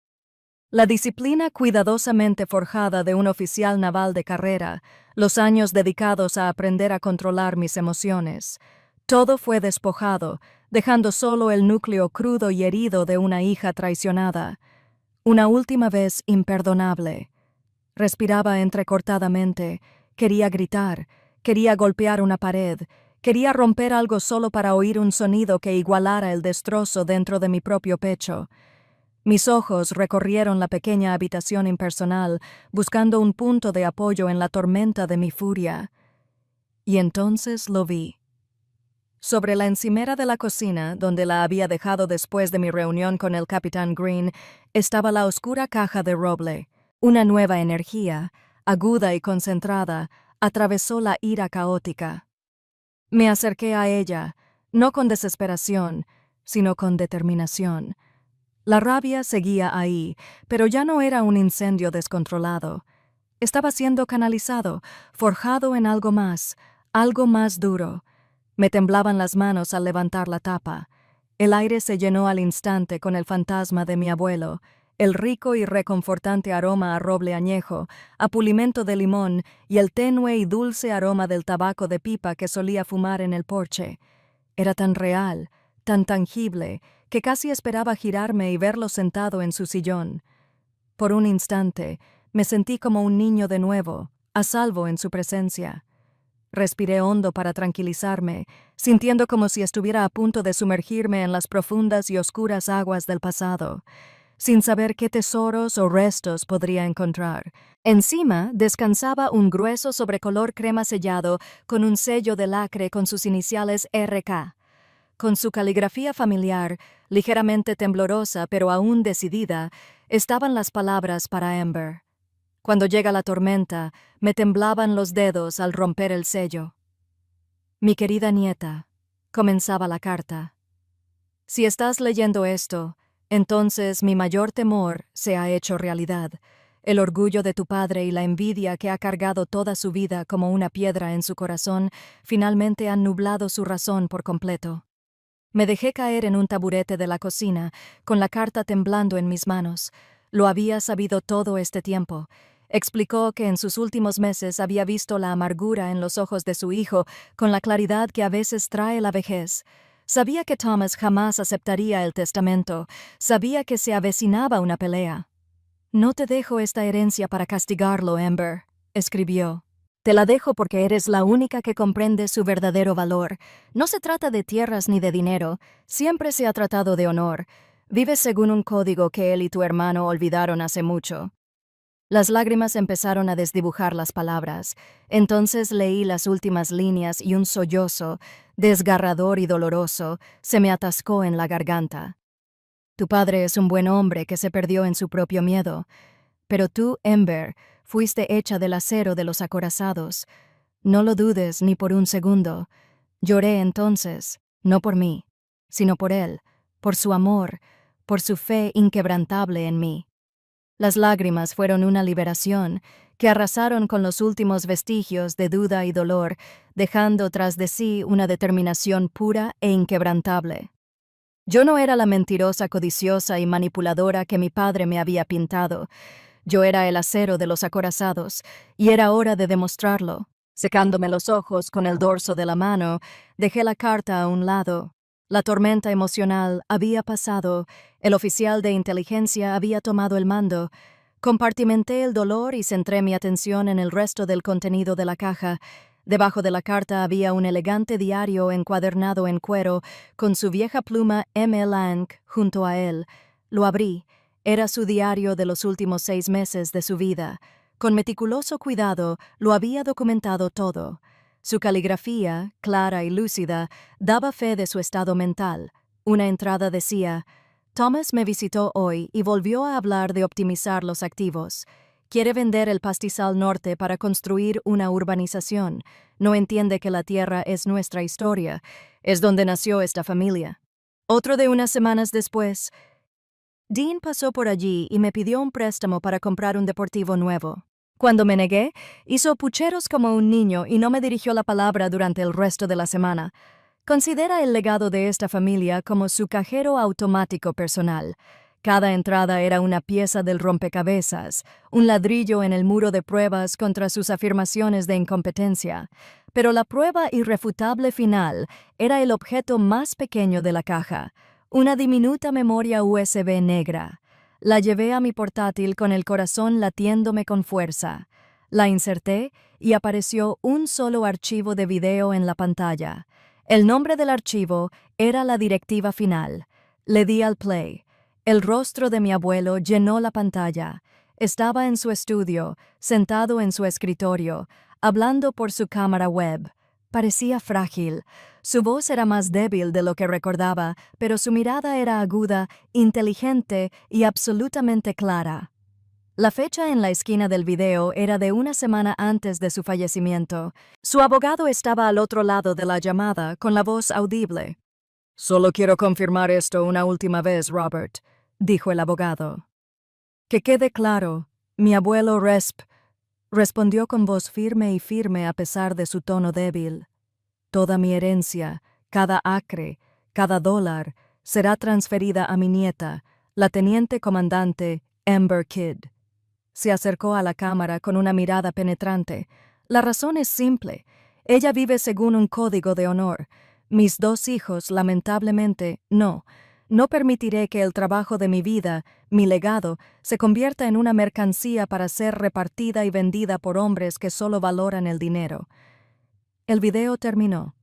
La disciplina cuidadosamente forjada de un oficial naval de carrera, los años dedicados a aprender a controlar mis emociones, todo fue despojado, dejando solo el núcleo crudo y herido de una hija traicionada. Una última vez imperdonable. Respiraba entrecortadamente. Quería gritar, quería golpear una pared, quería romper algo solo para oír un sonido que igualara el destrozo dentro de mi propio pecho. Mis ojos recorrieron la pequeña habitación impersonal, buscando un punto de apoyo en la tormenta de mi furia. Y entonces lo vi. Sobre la encimera de la cocina, donde la había dejado después de mi reunión con el capitán Green, estaba la oscura caja de roble. Una nueva energía, aguda y concentrada, atravesó la ira caótica. Me acerqué a ella, no con desesperación, sino con determinación. La rabia seguía ahí, pero ya no era un incendio descontrolado. Estaba siendo canalizado, forjado en algo más duro. Me temblaban las manos al levantar la tapa. El aire se llenó al instante con el fantasma de mi abuelo, el rico y reconfortante aroma a roble añejo, a pulimento de limón y el tenue y dulce aroma del tabaco de pipa que solía fumar en el porche. Era tan real, tan tangible, que casi esperaba girarme y verlo sentado en su sillón. Por un instante, me sentí como un niño de nuevo, a salvo en su presencia. Respiré hondo para tranquilizarme, sintiendo como si estuviera a punto de sumergirme en las profundas y oscuras aguas del pasado, sin saber qué tesoros o restos podría encontrar. Encima descansaba un grueso sobrecolor crema sellado con un sello de lacre con sus iniciales RK. Con su caligrafía familiar, ligeramente temblorosa pero aún decidida, estaban las palabras para Amber. Cuando llega la tormenta, me temblaban los dedos al romper el sello. Mi querida nieta, comenzaba la carta. Si estás leyendo esto, entonces mi mayor temor se ha hecho realidad. El orgullo de tu padre y la envidia que ha cargado toda su vida como una piedra en su corazón finalmente han nublado su razón por completo. Me dejé caer en un taburete de la cocina, con la carta temblando en mis manos. Lo había sabido todo este tiempo. Explicó que en sus últimos meses había visto la amargura en los ojos de su hijo con la claridad que a veces trae la vejez. Sabía que Thomas jamás aceptaría el testamento. Sabía que se avecinaba una pelea. «No te dejo esta herencia para castigarlo, Amber», escribió. «Te la dejo porque eres la única que comprende su verdadero valor. No se trata de tierras ni de dinero. Siempre se ha tratado de honor. Vives según un código que él y tu hermano olvidaron hace mucho». Las lágrimas empezaron a desdibujar las palabras. Entonces leí las últimas líneas y un sollozo, desgarrador y doloroso, se me atascó en la garganta. Tu padre es un buen hombre que se perdió en su propio miedo. Pero tú, Amber, fuiste hecha del acero de los acorazados. No lo dudes ni por un segundo. Lloré entonces, no por mí, sino por él, por su amor, por su fe inquebrantable en mí. Las lágrimas fueron una liberación que arrasaron con los últimos vestigios de duda y dolor, dejando tras de sí una determinación pura e inquebrantable. Yo no era la mentirosa, codiciosa y manipuladora que mi padre me había pintado. Yo era el acero de los acorazados, y era hora de demostrarlo. Secándome los ojos con el dorso de la mano, dejé la carta a un lado. La tormenta emocional había pasado, el oficial de inteligencia había tomado el mando. Compartimenté el dolor y centré mi atención en el resto del contenido de la caja. Debajo de la carta había un elegante diario encuadernado en cuero, con su vieja pluma M. Lang junto a él. Lo abrí. Era su diario de los últimos 6 meses de su vida. Con meticuloso cuidado lo había documentado todo. Su caligrafía, clara y lúcida, daba fe de su estado mental. Una entrada decía: Thomas me visitó hoy y volvió a hablar de optimizar los activos. Quiere vender el pastizal norte para construir una urbanización. No entiende que la tierra es nuestra historia. Es donde nació esta familia. Otro de unas semanas después, Dean pasó por allí y me pidió un préstamo para comprar un deportivo nuevo. Cuando me negué, hizo pucheros como un niño y no me dirigió la palabra durante el resto de la semana. Considera el legado de esta familia como su cajero automático personal. Cada entrada era una pieza del rompecabezas, un ladrillo en el muro de pruebas contra sus afirmaciones de incompetencia. Pero la prueba irrefutable final era el objeto más pequeño de la caja, una diminuta memoria USB negra. La llevé a mi portátil con el corazón latiéndome con fuerza. La inserté y apareció un solo archivo de video en la pantalla. El nombre del archivo era la directiva final. Le di al play. El rostro de mi abuelo llenó la pantalla. Estaba en su estudio, sentado en su escritorio, hablando por su cámara web. Parecía frágil. Su voz era más débil de lo que recordaba, pero su mirada era aguda, inteligente y absolutamente clara. La fecha en la esquina del video era de una semana antes de su fallecimiento. Su abogado estaba al otro lado de la llamada, con la voz audible. «Solo quiero confirmar esto una última vez, Robert», dijo el abogado. «Que quede claro, mi abuelo respondió con voz firme y firme a pesar de su tono débil. Toda mi herencia, cada acre, cada dólar, será transferida a mi nieta, la teniente comandante Amber Kidd». Se acercó a la cámara con una mirada penetrante. La razón es simple. Ella vive según un código de honor. Mis 2 hijos, lamentablemente, no. No permitiré que el trabajo de mi vida, mi legado, se convierta en una mercancía para ser repartida y vendida por hombres que solo valoran el dinero. El video terminó.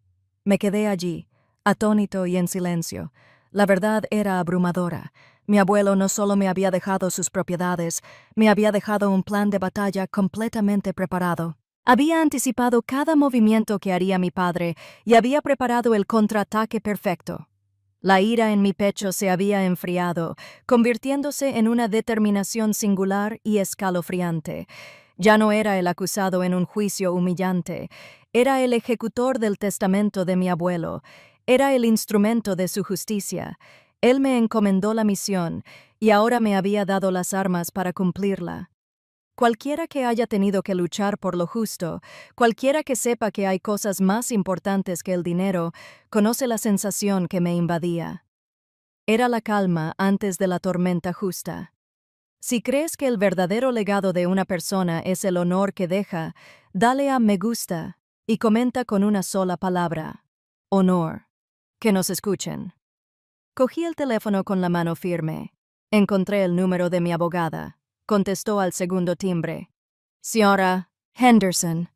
Me quedé allí, atónito y en silencio. La verdad era abrumadora. Mi abuelo no solo me había dejado sus propiedades, me había dejado un plan de batalla completamente preparado. Había anticipado cada movimiento que haría mi padre y había preparado el contraataque perfecto. La ira en mi pecho se había enfriado, convirtiéndose en una determinación singular y escalofriante. Ya no era el acusado en un juicio humillante, era el ejecutor del testamento de mi abuelo, era el instrumento de su justicia. Él me encomendó la misión y ahora me había dado las armas para cumplirla. Cualquiera que haya tenido que luchar por lo justo, cualquiera que sepa que hay cosas más importantes que el dinero, conoce la sensación que me invadía. Era la calma antes de la tormenta justa. Si crees que el verdadero legado de una persona es el honor que deja, dale a me gusta y comenta con una sola palabra: honor. Que nos escuchen. Cogí el teléfono con la mano firme. Encontré el número de mi abogada. Contestó al segundo timbre. «Señora Henderson»,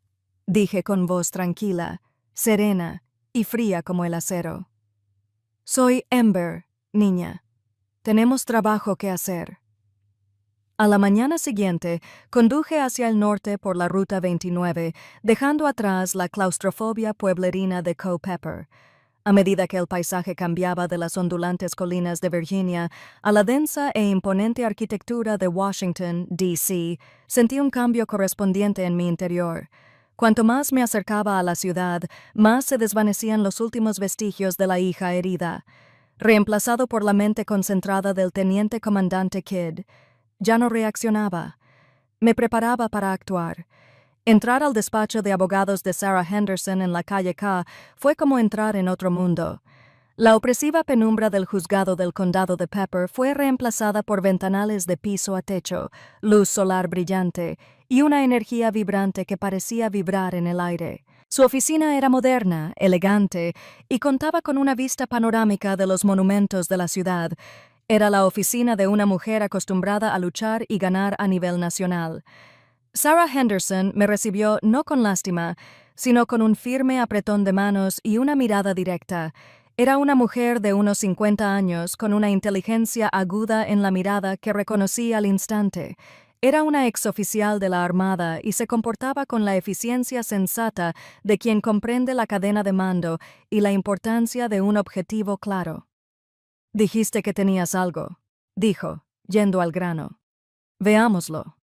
dije con voz tranquila, serena y fría como el acero. «Soy Amber, niña. Tenemos trabajo que hacer». A la mañana siguiente, conduje hacia el norte por la Ruta 29, dejando atrás la claustrofobia pueblerina de Culpeper. A medida que el paisaje cambiaba de las ondulantes colinas de Virginia a la densa e imponente arquitectura de Washington, D.C., sentí un cambio correspondiente en mi interior. Cuanto más me acercaba a la ciudad, más se desvanecían los últimos vestigios de la hija herida. Reemplazado por la mente concentrada del teniente comandante Kidd, ya no reaccionaba. Me preparaba para actuar. Entrar al despacho de abogados de Sarah Henderson en la calle K fue como entrar en otro mundo. La opresiva penumbra del juzgado del condado de Pepper fue reemplazada por ventanales de piso a techo, luz solar brillante y una energía vibrante que parecía vibrar en el aire. Su oficina era moderna, elegante, y contaba con una vista panorámica de los monumentos de la ciudad. Era la oficina de una mujer acostumbrada a luchar y ganar a nivel nacional. Sarah Henderson me recibió no con lástima, sino con un firme apretón de manos y una mirada directa. Era una mujer de unos 50 años con una inteligencia aguda en la mirada que reconocí al instante. Era una exoficial de la Armada y se comportaba con la eficiencia sensata de quien comprende la cadena de mando y la importancia de un objetivo claro. «Dijiste que tenías algo», dijo, yendo al grano. «Veámoslo».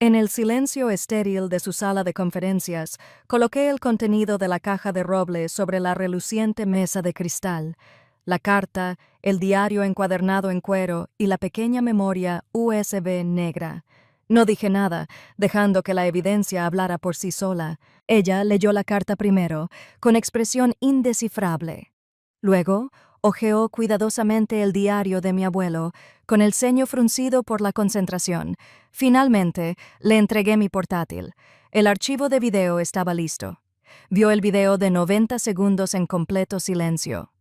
En el silencio estéril de su sala de conferencias, coloqué el contenido de la caja de roble sobre la reluciente mesa de cristal, la carta, el diario encuadernado en cuero y la pequeña memoria USB negra. No dije nada, dejando que la evidencia hablara por sí sola. Ella leyó la carta primero, con expresión indescifrable. Luego, hojeó cuidadosamente el diario de mi abuelo, con el ceño fruncido por la concentración. Finalmente, le entregué mi portátil. El archivo de video estaba listo. Vio el video de 90 segundos en completo silencio.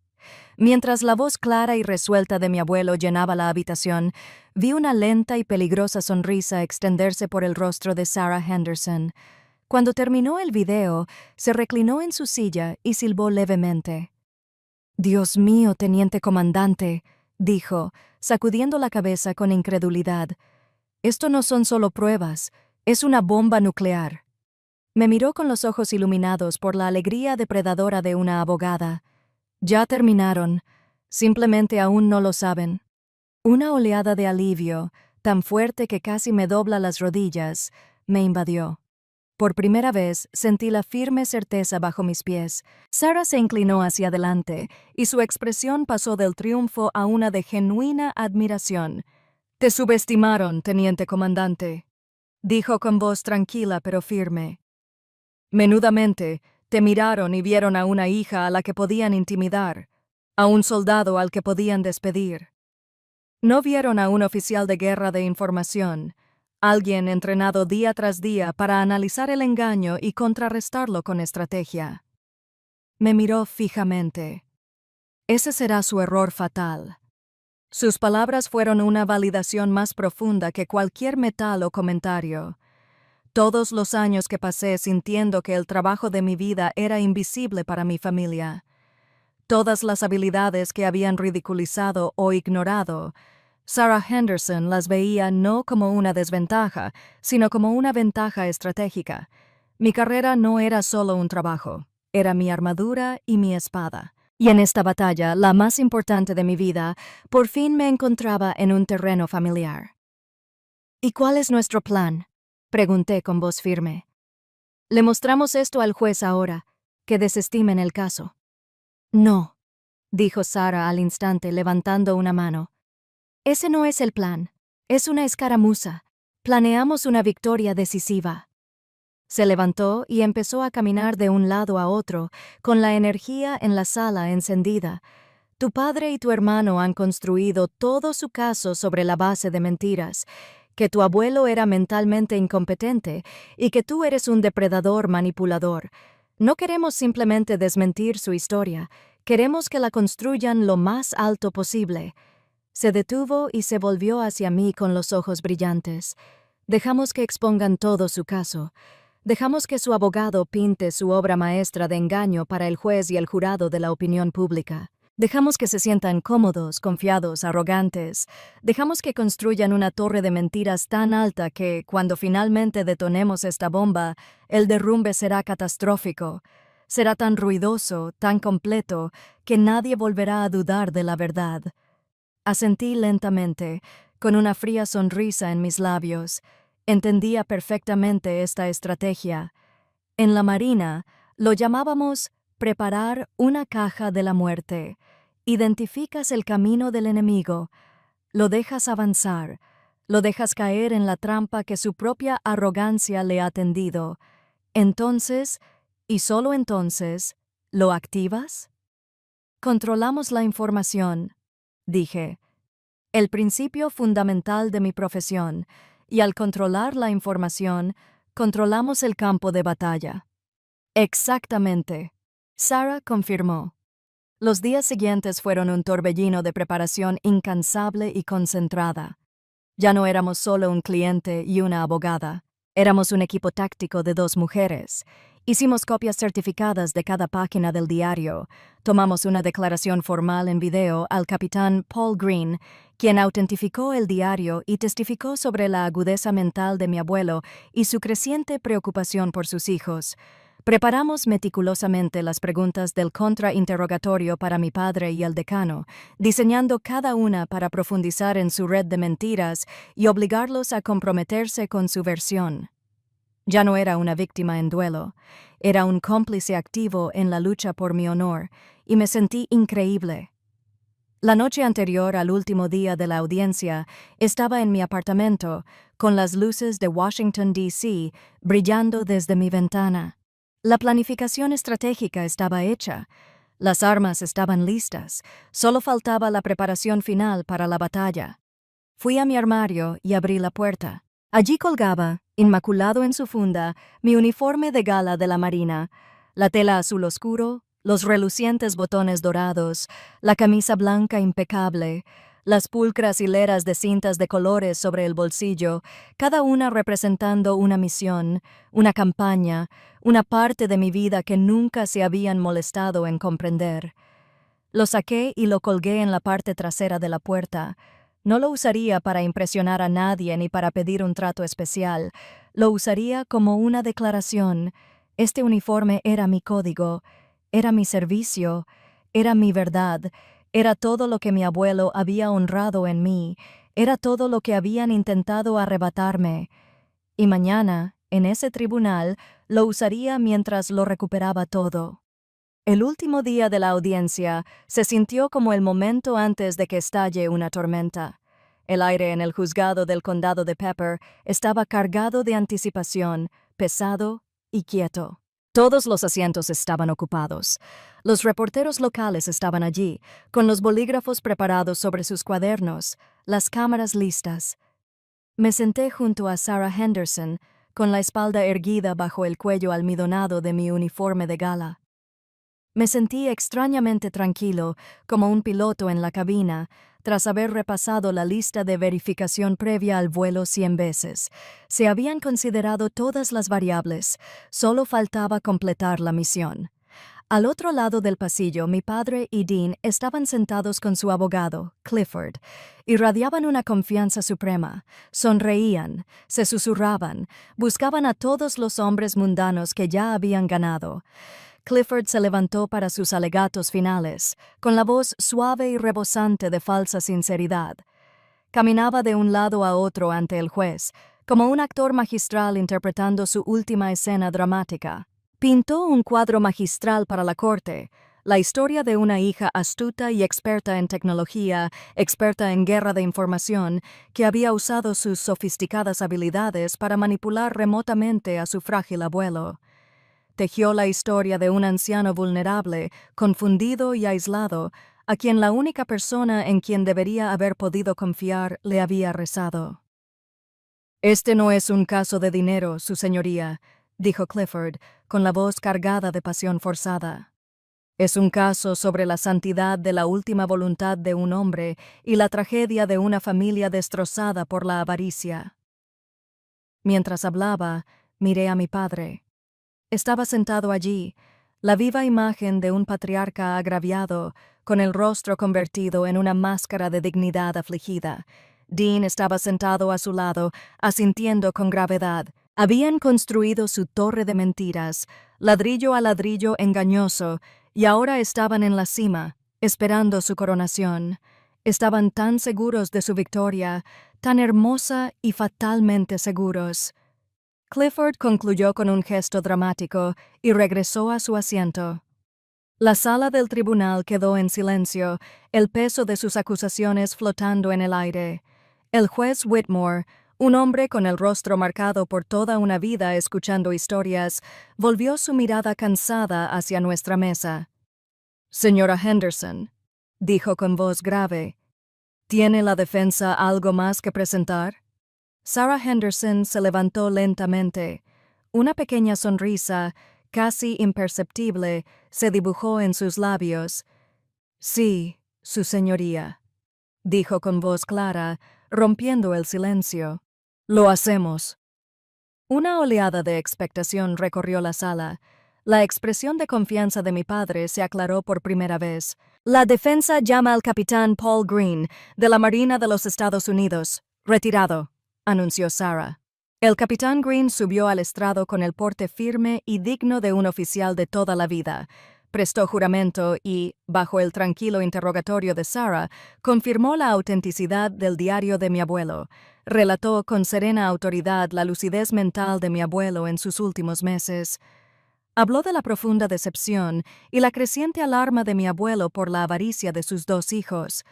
Mientras la voz clara y resuelta de mi abuelo llenaba la habitación, vi una lenta y peligrosa sonrisa extenderse por el rostro de Sarah Henderson. Cuando terminó el video, se reclinó en su silla y silbó levemente. «Dios mío, teniente comandante», dijo, sacudiendo la cabeza con incredulidad. «Esto no son solo pruebas, es una bomba nuclear». Me miró con los ojos iluminados por la alegría depredadora de una abogada. «Ya terminaron. Simplemente aún no lo saben». Una oleada de alivio, tan fuerte que casi me dobla las rodillas, me invadió. Por primera vez sentí la firme certeza bajo mis pies. Sarah se inclinó hacia adelante y su expresión pasó del triunfo a una de genuina admiración. «Te subestimaron, teniente comandante», dijo con voz tranquila pero firme. «Menudamente, te miraron y vieron a una hija a la que podían intimidar, a un soldado al que podían despedir. No vieron a un oficial de guerra de información, alguien entrenado día tras día para analizar el engaño y contrarrestarlo con estrategia». Me miró fijamente. Ese será su error fatal. Sus palabras fueron una validación más profunda que cualquier metal o comentario. Todos los años que pasé sintiendo que el trabajo de mi vida era invisible para mi familia, todas las habilidades que habían ridiculizado o ignorado, Sarah Henderson las veía no como una desventaja, sino como una ventaja estratégica. Mi carrera no era solo un trabajo, era mi armadura y mi espada. Y en esta batalla, la más importante de mi vida, por fin me encontraba en un terreno familiar. «¿Y cuál es nuestro plan?», pregunté con voz firme. «Le mostramos esto al juez ahora, que desestimen el caso». «No», dijo Sarah al instante levantando una mano. «Ese no es el plan. Es una escaramuza. Planeamos una victoria decisiva». Se levantó y empezó a caminar de un lado a otro, con la energía en la sala encendida. «Tu padre y tu hermano han construido todo su caso sobre la base de mentiras, que tu abuelo era mentalmente incompetente y que tú eres un depredador manipulador. No queremos simplemente desmentir su historia, queremos que la construyan lo más alto posible». Se detuvo y se volvió hacia mí con los ojos brillantes. «Dejamos que expongan todo su caso. Dejamos que su abogado pinte su obra maestra de engaño para el juez y el jurado de la opinión pública. Dejamos que se sientan cómodos, confiados, arrogantes. Dejamos que construyan una torre de mentiras tan alta que, cuando finalmente detonemos esta bomba, el derrumbe será catastrófico. Será tan ruidoso, tan completo, que nadie volverá a dudar de la verdad». Asentí lentamente, con una fría sonrisa en mis labios. Entendía perfectamente esta estrategia. En la Marina lo llamábamos preparar una caja de la muerte. Identificas el camino del enemigo, lo dejas avanzar, lo dejas caer en la trampa que su propia arrogancia le ha tendido. Entonces, y solo entonces, ¿lo activas? «Controlamos la información», dije. «El principio fundamental de mi profesión, y al controlar la información, controlamos el campo de batalla. Exactamente. Sarah confirmó. Los días siguientes fueron un torbellino de preparación incansable y concentrada. Ya no éramos solo un cliente y una abogada. Éramos un equipo táctico de 2 mujeres. Hicimos copias certificadas de cada página del diario. Tomamos una declaración formal en video al capitán Paul Green, quien autentificó el diario y testificó sobre la agudeza mental de mi abuelo y su creciente preocupación por sus hijos. Preparamos meticulosamente las preguntas del contrainterrogatorio para mi padre y el decano, diseñando cada una para profundizar en su red de mentiras y obligarlos a comprometerse con su versión. Ya no era una víctima en duelo, era un cómplice activo en la lucha por mi honor, y me sentí increíble. La noche anterior al último día de la audiencia, estaba en mi apartamento, con las luces de Washington, D.C., brillando desde mi ventana. La planificación estratégica estaba hecha. Las armas estaban listas. Solo faltaba la preparación final para la batalla. Fui a mi armario y abrí la puerta. Allí colgaba, inmaculado en su funda, mi uniforme de gala de la Marina, la tela azul oscuro, los relucientes botones dorados, la camisa blanca impecable, las pulcras hileras de cintas de colores sobre el bolsillo, cada una representando una misión, una campaña, una parte de mi vida que nunca se habían molestado en comprender. Lo saqué y lo colgué en la parte trasera de la puerta. No lo usaría para impresionar a nadie ni para pedir un trato especial. Lo usaría como una declaración. Este uniforme era mi código, era mi servicio, era mi verdad, era todo lo que mi abuelo había honrado en mí, era todo lo que habían intentado arrebatarme. Y mañana, en ese tribunal, lo usaría mientras lo recuperaba todo. El último día de la audiencia se sintió como el momento antes de que estalle una tormenta. El aire en el juzgado del condado de Pepper estaba cargado de anticipación, pesado y quieto. Todos los asientos estaban ocupados. Los reporteros locales estaban allí, con los bolígrafos preparados sobre sus cuadernos, las cámaras listas. Me senté junto a Sarah Henderson, con la espalda erguida bajo el cuello almidonado de mi uniforme de gala. Me sentí extrañamente tranquilo, como un piloto en la cabina, tras haber repasado la lista de verificación previa al vuelo 100 veces. Se habían considerado todas las variables, solo faltaba completar la misión. Al otro lado del pasillo, mi padre y Dean estaban sentados con su abogado, Clifford. Irradiaban una confianza suprema, sonreían, se susurraban, buscaban a todos los hombres mundanos que ya habían ganado. Clifford se levantó para sus alegatos finales, con la voz suave y rebosante de falsa sinceridad. Caminaba de un lado a otro ante el juez, como un actor magistral interpretando su última escena dramática. Pintó un cuadro magistral para la corte, la historia de una hija astuta y experta en tecnología, experta en guerra de información, que había usado sus sofisticadas habilidades para manipular remotamente a su frágil abuelo. Tejió la historia de un anciano vulnerable, confundido y aislado, a quien la única persona en quien debería haber podido confiar le había rezado. «Este no es un caso de dinero, su señoría», dijo Clifford, con la voz cargada de pasión forzada. «Es un caso sobre la santidad de la última voluntad de un hombre y la tragedia de una familia destrozada por la avaricia». Mientras hablaba, miré a mi padre. Estaba sentado allí, la viva imagen de un patriarca agraviado, con el rostro convertido en una máscara de dignidad afligida. Dean estaba sentado a su lado, asintiendo con gravedad. Habían construido su torre de mentiras, ladrillo a ladrillo engañoso, y ahora estaban en la cima, esperando su coronación. Estaban tan seguros de su victoria, tan hermosa y fatalmente seguros. Clifford concluyó con un gesto dramático y regresó a su asiento. La sala del tribunal quedó en silencio, el peso de sus acusaciones flotando en el aire. El juez Whitmore, un hombre con el rostro marcado por toda una vida escuchando historias, volvió su mirada cansada hacia nuestra mesa. «Señora Henderson», dijo con voz grave, «¿tiene la defensa algo más que presentar?» Sarah Henderson se levantó lentamente. Una pequeña sonrisa, casi imperceptible, se dibujó en sus labios. Sí, su señoría, dijo con voz clara, rompiendo el silencio. Lo hacemos. Una oleada de expectación recorrió la sala. La expresión de confianza de mi padre se aclaró por primera vez. La defensa llama al capitán Paul Green, de la Marina de los Estados Unidos. Retirado, anunció Sarah. El capitán Green subió al estrado con el porte firme y digno de un oficial de toda la vida. Prestó juramento y, bajo el tranquilo interrogatorio de Sarah, confirmó la autenticidad del diario de mi abuelo. Relató con serena autoridad la lucidez mental de mi abuelo en sus últimos meses. Habló de la profunda decepción y la creciente alarma de mi abuelo por la avaricia de sus dos hijos.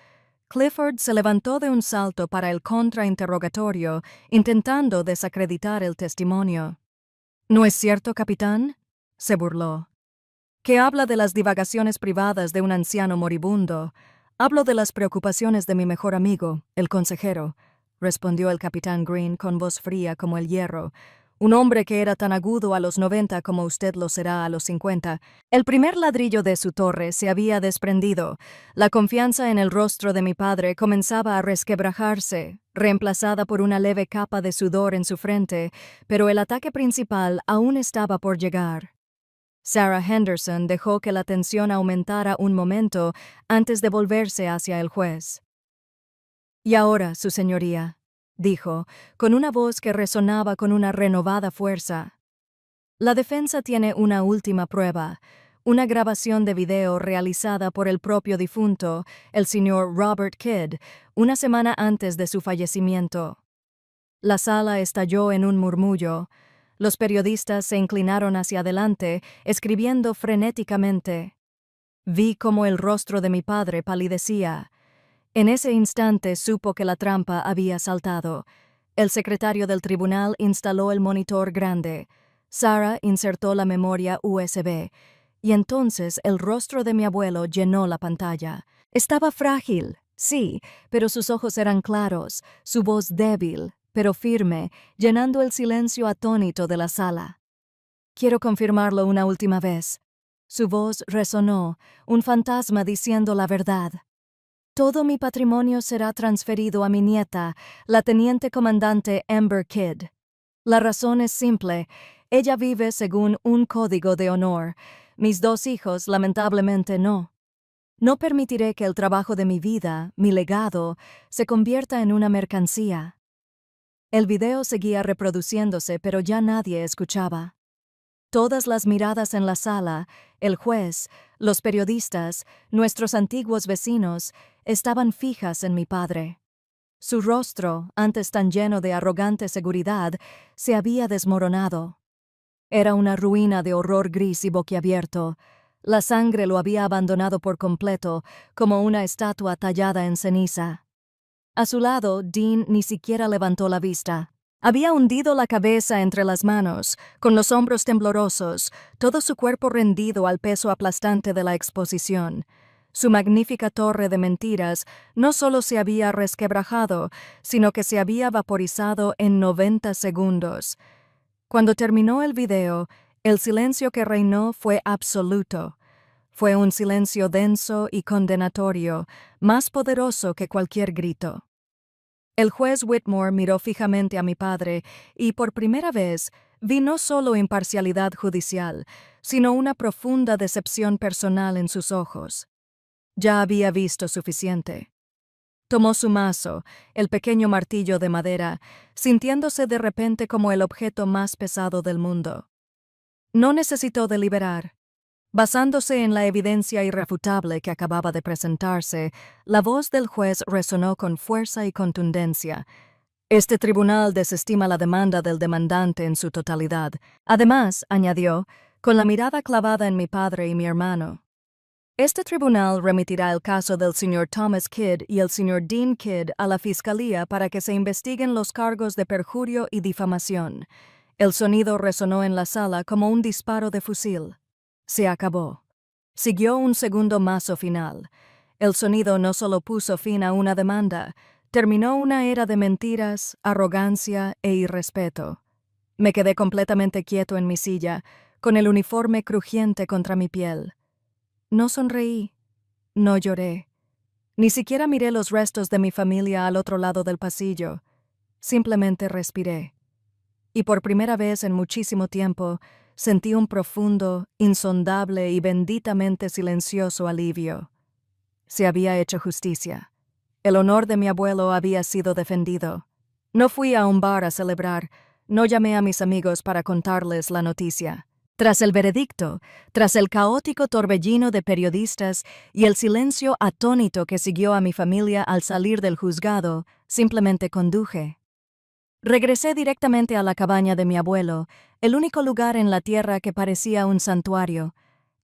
Clifford se levantó de un salto para el contrainterrogatorio, intentando desacreditar el testimonio. ¿No es cierto, capitán?, se burló. Que habla de las divagaciones privadas de un anciano moribundo. Hablo de las preocupaciones de mi mejor amigo, el consejero, respondió el capitán Green con voz fría como el hierro. Un hombre que era tan agudo a los 90 como usted lo será a los 50. El primer ladrillo de su torre se había desprendido. La confianza en el rostro de mi padre comenzaba a resquebrajarse, reemplazada por una leve capa de sudor en su frente, pero el ataque principal aún estaba por llegar. Sarah Henderson dejó que la tensión aumentara un momento antes de volverse hacia el juez. «Y ahora, su señoría», dijo, con una voz que resonaba con una renovada fuerza. «La defensa tiene una última prueba, una grabación de video realizada por el propio difunto, el señor Robert Kidd, una semana antes de su fallecimiento». La sala estalló en un murmullo. Los periodistas se inclinaron hacia adelante, escribiendo frenéticamente. Vi cómo el rostro de mi padre palidecía. En ese instante supo que la trampa había saltado. El secretario del tribunal instaló el monitor grande. Sarah insertó la memoria USB. Y entonces el rostro de mi abuelo llenó la pantalla. Estaba frágil, sí, pero sus ojos eran claros, su voz débil, pero firme, llenando el silencio atónito de la sala. «Quiero confirmarlo una última vez». Su voz resonó, un fantasma diciendo la verdad. «Todo mi patrimonio será transferido a mi nieta, la teniente comandante Amber Kidd. La razón es simple, ella vive según un código de honor. Mis dos hijos, lamentablemente, no. No permitiré que el trabajo de mi vida, mi legado, se convierta en una mercancía». El video seguía reproduciéndose, pero ya nadie escuchaba. Todas las miradas en la sala, el juez, los periodistas, nuestros antiguos vecinos, estaban fijas en mi padre. Su rostro, antes tan lleno de arrogante seguridad, se había desmoronado. Era una ruina de horror gris y boquiabierto. La sangre lo había abandonado por completo, como una estatua tallada en ceniza. A su lado, Dean ni siquiera levantó la vista. Había hundido la cabeza entre las manos, con los hombros temblorosos, todo su cuerpo rendido al peso aplastante de la exposición. Su magnífica torre de mentiras no solo se había resquebrajado, sino que se había vaporizado en 90 segundos. Cuando terminó el video, el silencio que reinó fue absoluto. Fue un silencio denso y condenatorio, más poderoso que cualquier grito. El juez Whitmore miró fijamente a mi padre y, por primera vez, vi no solo imparcialidad judicial, sino una profunda decepción personal en sus ojos. Ya había visto suficiente. Tomó su mazo, el pequeño martillo de madera, sintiéndose de repente como el objeto más pesado del mundo. No necesitó deliberar. Basándose en la evidencia irrefutable que acababa de presentarse, la voz del juez resonó con fuerza y contundencia. Este tribunal desestima la demanda del demandante en su totalidad. Además, añadió, con la mirada clavada en mi padre y mi hermano, este tribunal remitirá el caso del señor Thomas Kidd y el señor Dean Kidd a la Fiscalía para que se investiguen los cargos de perjurio y difamación. El sonido resonó en la sala como un disparo de fusil. Se acabó. Siguió un segundo mazo final. El sonido no solo puso fin a una demanda, Terminó una era de mentiras, arrogancia e irrespeto. Me quedé completamente quieto en mi silla, con el uniforme crujiente contra mi piel. No sonreí, no lloré. Ni siquiera miré los restos de mi familia al otro lado del pasillo. Simplemente respiré. Y por primera vez en muchísimo tiempo, sentí un profundo, insondable y benditamente silencioso alivio. Se había hecho justicia. El honor de mi abuelo había sido defendido. No fui a un bar a celebrar, no llamé a mis amigos para contarles la noticia. Tras el veredicto, tras el caótico torbellino de periodistas y el silencio atónito que siguió a mi familia al salir del juzgado, simplemente conduje. Regresé directamente a la cabaña de mi abuelo, el único lugar en la tierra que parecía un santuario.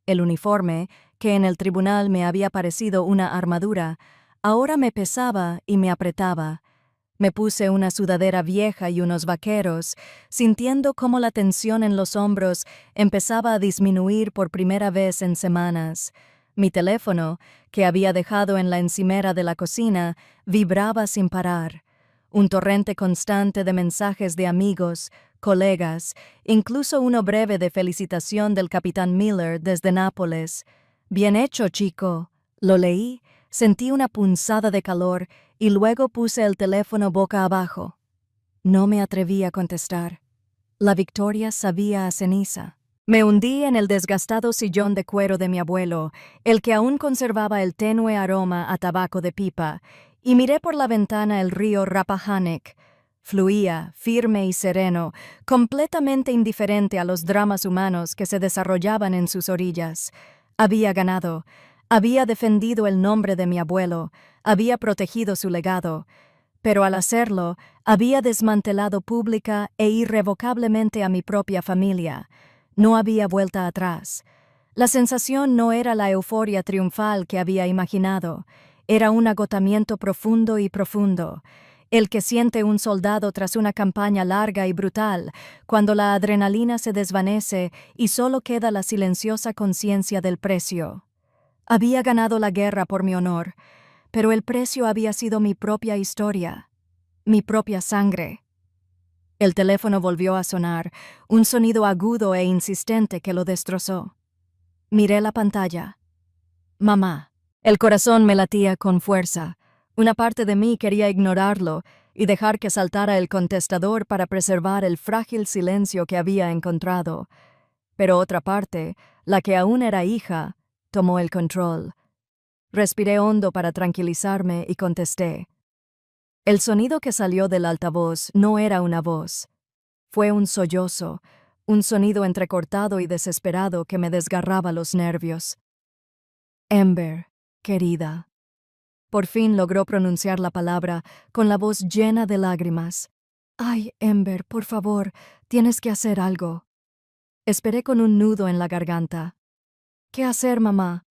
El uniforme, que en el tribunal me había parecido una armadura, ahora me pesaba y me apretaba. Me puse una sudadera vieja y unos vaqueros, sintiendo cómo la tensión en los hombros empezaba a disminuir por primera vez en semanas. Mi teléfono, que había dejado en la encimera de la cocina, vibraba sin parar. Un torrente constante de mensajes de amigos, colegas, incluso uno breve de felicitación del capitán Miller desde Nápoles. «Bien hecho, chico». Lo leí, sentí una punzada de calor y luego puse el teléfono boca abajo. No me atreví a contestar. La victoria sabía a ceniza. Me hundí en el desgastado sillón de cuero de mi abuelo, el que aún conservaba el tenue aroma a tabaco de pipa, y miré por la ventana el río Rappahannock. Fluía, firme y sereno, completamente indiferente a los dramas humanos que se desarrollaban en sus orillas. Había ganado. Había defendido el nombre de mi abuelo, había protegido su legado, pero al hacerlo, había desmantelado pública e irrevocablemente a mi propia familia. No había vuelta atrás. La sensación no era la euforia triunfal que había imaginado, era un agotamiento profundo y profundo, el que siente un soldado tras una campaña larga y brutal, cuando la adrenalina se desvanece y solo queda la silenciosa conciencia del precio. Había ganado la guerra por mi honor, pero el precio había sido mi propia historia, mi propia sangre. El teléfono volvió a sonar, un sonido agudo e insistente que lo destrozó. Miré la pantalla. Mamá. El corazón me latía con fuerza. Una parte de mí quería ignorarlo y dejar que saltara el contestador para preservar el frágil silencio que había encontrado. Pero otra parte, la que aún era hija, tomó el control. Respiré hondo para tranquilizarme y contesté. El sonido que salió del altavoz no era una voz. Fue un sollozo, un sonido entrecortado y desesperado que me desgarraba los nervios. Ember, querida. Por fin logró pronunciar la palabra con la voz llena de lágrimas. Ay, Ember, por favor, tienes que hacer algo. Esperé con un nudo en la garganta. ¿Qué hacer, mamá?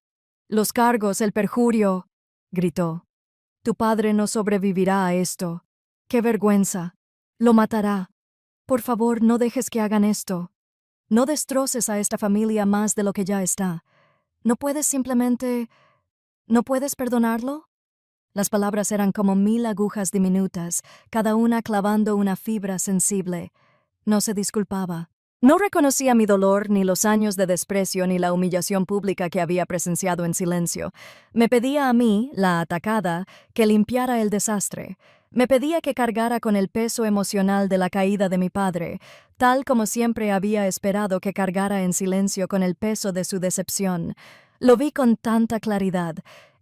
Los cargos, el perjurio, gritó. Tu padre no sobrevivirá a esto. ¡Qué vergüenza! Lo matará. Por favor, no dejes que hagan esto. No destroces a esta familia más de lo que ya está. ¿No puedes simplemente... ¿No puedes perdonarlo? Las palabras eran como 1000 agujas diminutas, cada una clavando una fibra sensible. No se disculpaba. No reconocía mi dolor, ni los años de desprecio, ni la humillación pública que había presenciado en silencio. Me pedía a mí, la atacada, que limpiara el desastre. Me pedía que cargara con el peso emocional de la caída de mi padre, tal como siempre había esperado que cargara en silencio con el peso de su decepción. Lo vi con tanta claridad.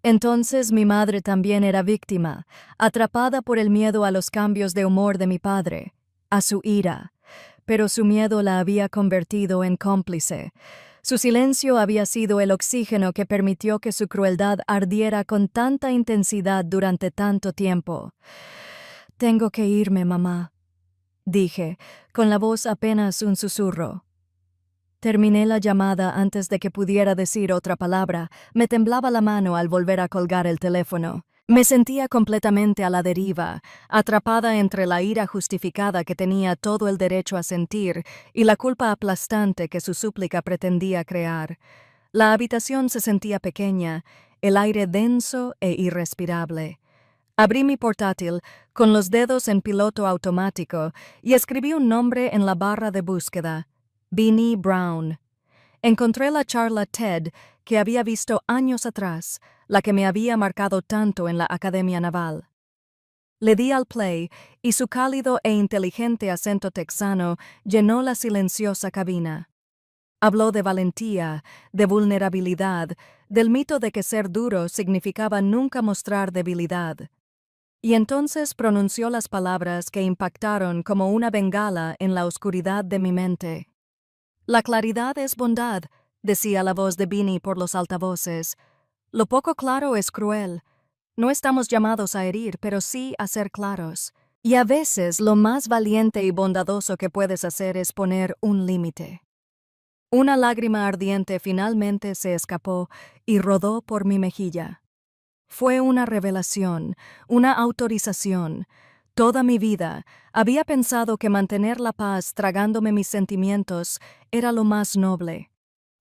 Entonces mi madre también era víctima, atrapada por el miedo a los cambios de humor de mi padre, a su ira. Pero su miedo la había convertido en cómplice. Su silencio había sido el oxígeno que permitió que su crueldad ardiera con tanta intensidad durante tanto tiempo. «Tengo que irme, mamá», dije, con la voz apenas un susurro. Terminé la llamada antes de que pudiera decir otra palabra. Me temblaba la mano al volver a colgar el teléfono. Me sentía completamente a la deriva, atrapada entre la ira justificada que tenía todo el derecho a sentir y la culpa aplastante que su súplica pretendía crear. La habitación se sentía pequeña, el aire denso e irrespirable. Abrí mi portátil con los dedos en piloto automático y escribí un nombre en la barra de búsqueda: Beanie Brown. Encontré la charla TED que había visto años atrás, la que me había marcado tanto en la Academia Naval. Le di al play y su cálido e inteligente acento texano llenó la silenciosa cabina. Habló de valentía, de vulnerabilidad, del mito de que ser duro significaba nunca mostrar debilidad. Y entonces pronunció las palabras que impactaron como una bengala en la oscuridad de mi mente. La claridad es bondad, decía la voz de Beanie por los altavoces. Lo poco claro es cruel. No estamos llamados a herir, pero sí a ser claros. Y a veces lo más valiente y bondadoso que puedes hacer es poner un límite. Una lágrima ardiente finalmente se escapó y rodó por mi mejilla. Fue una revelación, una autorización. Toda mi vida había pensado que mantener la paz tragándome mis sentimientos era lo más noble.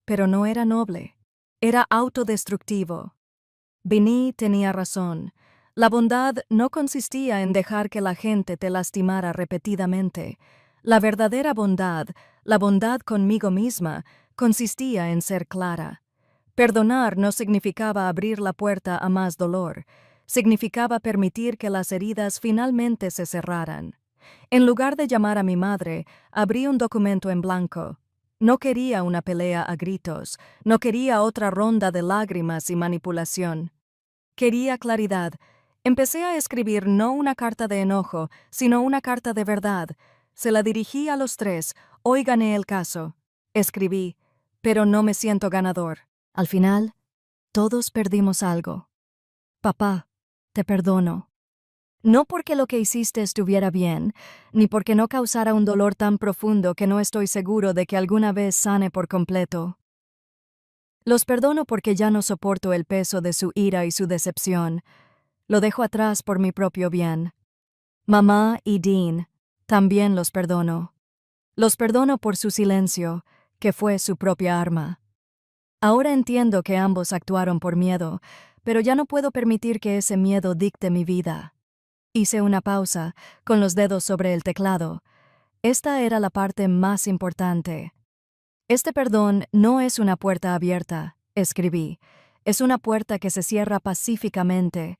Pero no era noble. Era autodestructivo. Beanie tenía razón. La bondad no consistía en dejar que la gente te lastimara repetidamente. La verdadera bondad, la bondad conmigo misma, consistía en ser clara. Perdonar no significaba abrir la puerta a más dolor. Significaba permitir que las heridas finalmente se cerraran. En lugar de llamar a mi madre, abrí un documento en blanco. No quería una pelea a gritos, no quería otra ronda de lágrimas y manipulación. Quería claridad. Empecé a escribir no una carta de enojo, sino una carta de verdad. Se la dirigí a los tres. Hoy gané el caso. Escribí, pero no me siento ganador. Al final, todos perdimos algo. Papá, te perdono. No porque lo que hiciste estuviera bien, ni porque no causara un dolor tan profundo que no estoy seguro de que alguna vez sane por completo. Los perdono porque ya no soporto el peso de su ira y su decepción. Lo dejo atrás por mi propio bien. Mamá y Dean, también los perdono. Los perdono por su silencio, que fue su propia arma. Ahora entiendo que ambos actuaron por miedo, pero ya no puedo permitir que ese miedo dicte mi vida. Hice una pausa, con los dedos sobre el teclado. Esta era la parte más importante. Este perdón no es una puerta abierta, escribí. Es una puerta que se cierra pacíficamente.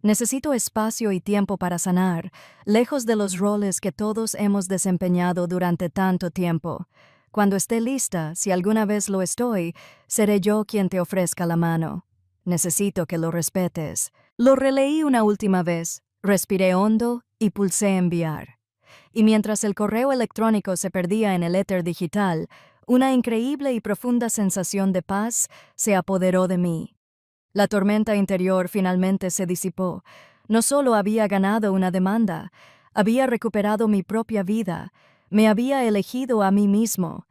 Necesito espacio y tiempo para sanar, lejos de los roles que todos hemos desempeñado durante tanto tiempo. Cuando esté lista, si alguna vez lo estoy, seré yo quien te ofrezca la mano. Necesito que lo respetes. Lo releí una última vez, respiré hondo y pulsé enviar. Y mientras el correo electrónico se perdía en el éter digital, una increíble y profunda sensación de paz se apoderó de mí. La tormenta interior finalmente se disipó. No solo había ganado una demanda, había recuperado mi propia vida, me había elegido a mí mismo,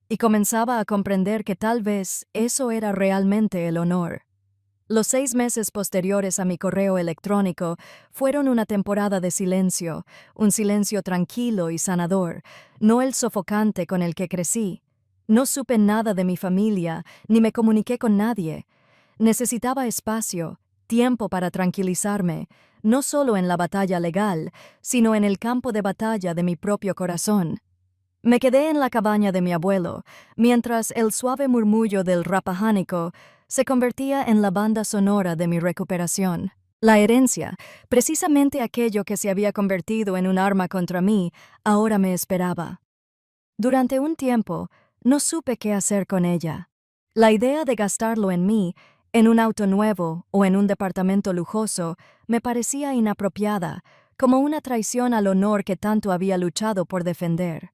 y comenzaba a comprender que tal vez eso era realmente el honor. Los 6 meses posteriores a mi correo electrónico fueron una temporada de silencio, un silencio tranquilo y sanador, no el sofocante con el que crecí. No supe nada de mi familia, ni me comuniqué con nadie. Necesitaba espacio, tiempo para tranquilizarme, no solo en la batalla legal, sino en el campo de batalla de mi propio corazón. Me quedé en la cabaña de mi abuelo, mientras el suave murmullo del rapajánico se convertía en la banda sonora de mi recuperación. La herencia, precisamente aquello que se había convertido en un arma contra mí, ahora me esperaba. Durante un tiempo, no supe qué hacer con ella. La idea de gastarlo en mí, en un auto nuevo o en un departamento lujoso, me parecía inapropiada, como una traición al honor que tanto había luchado por defender.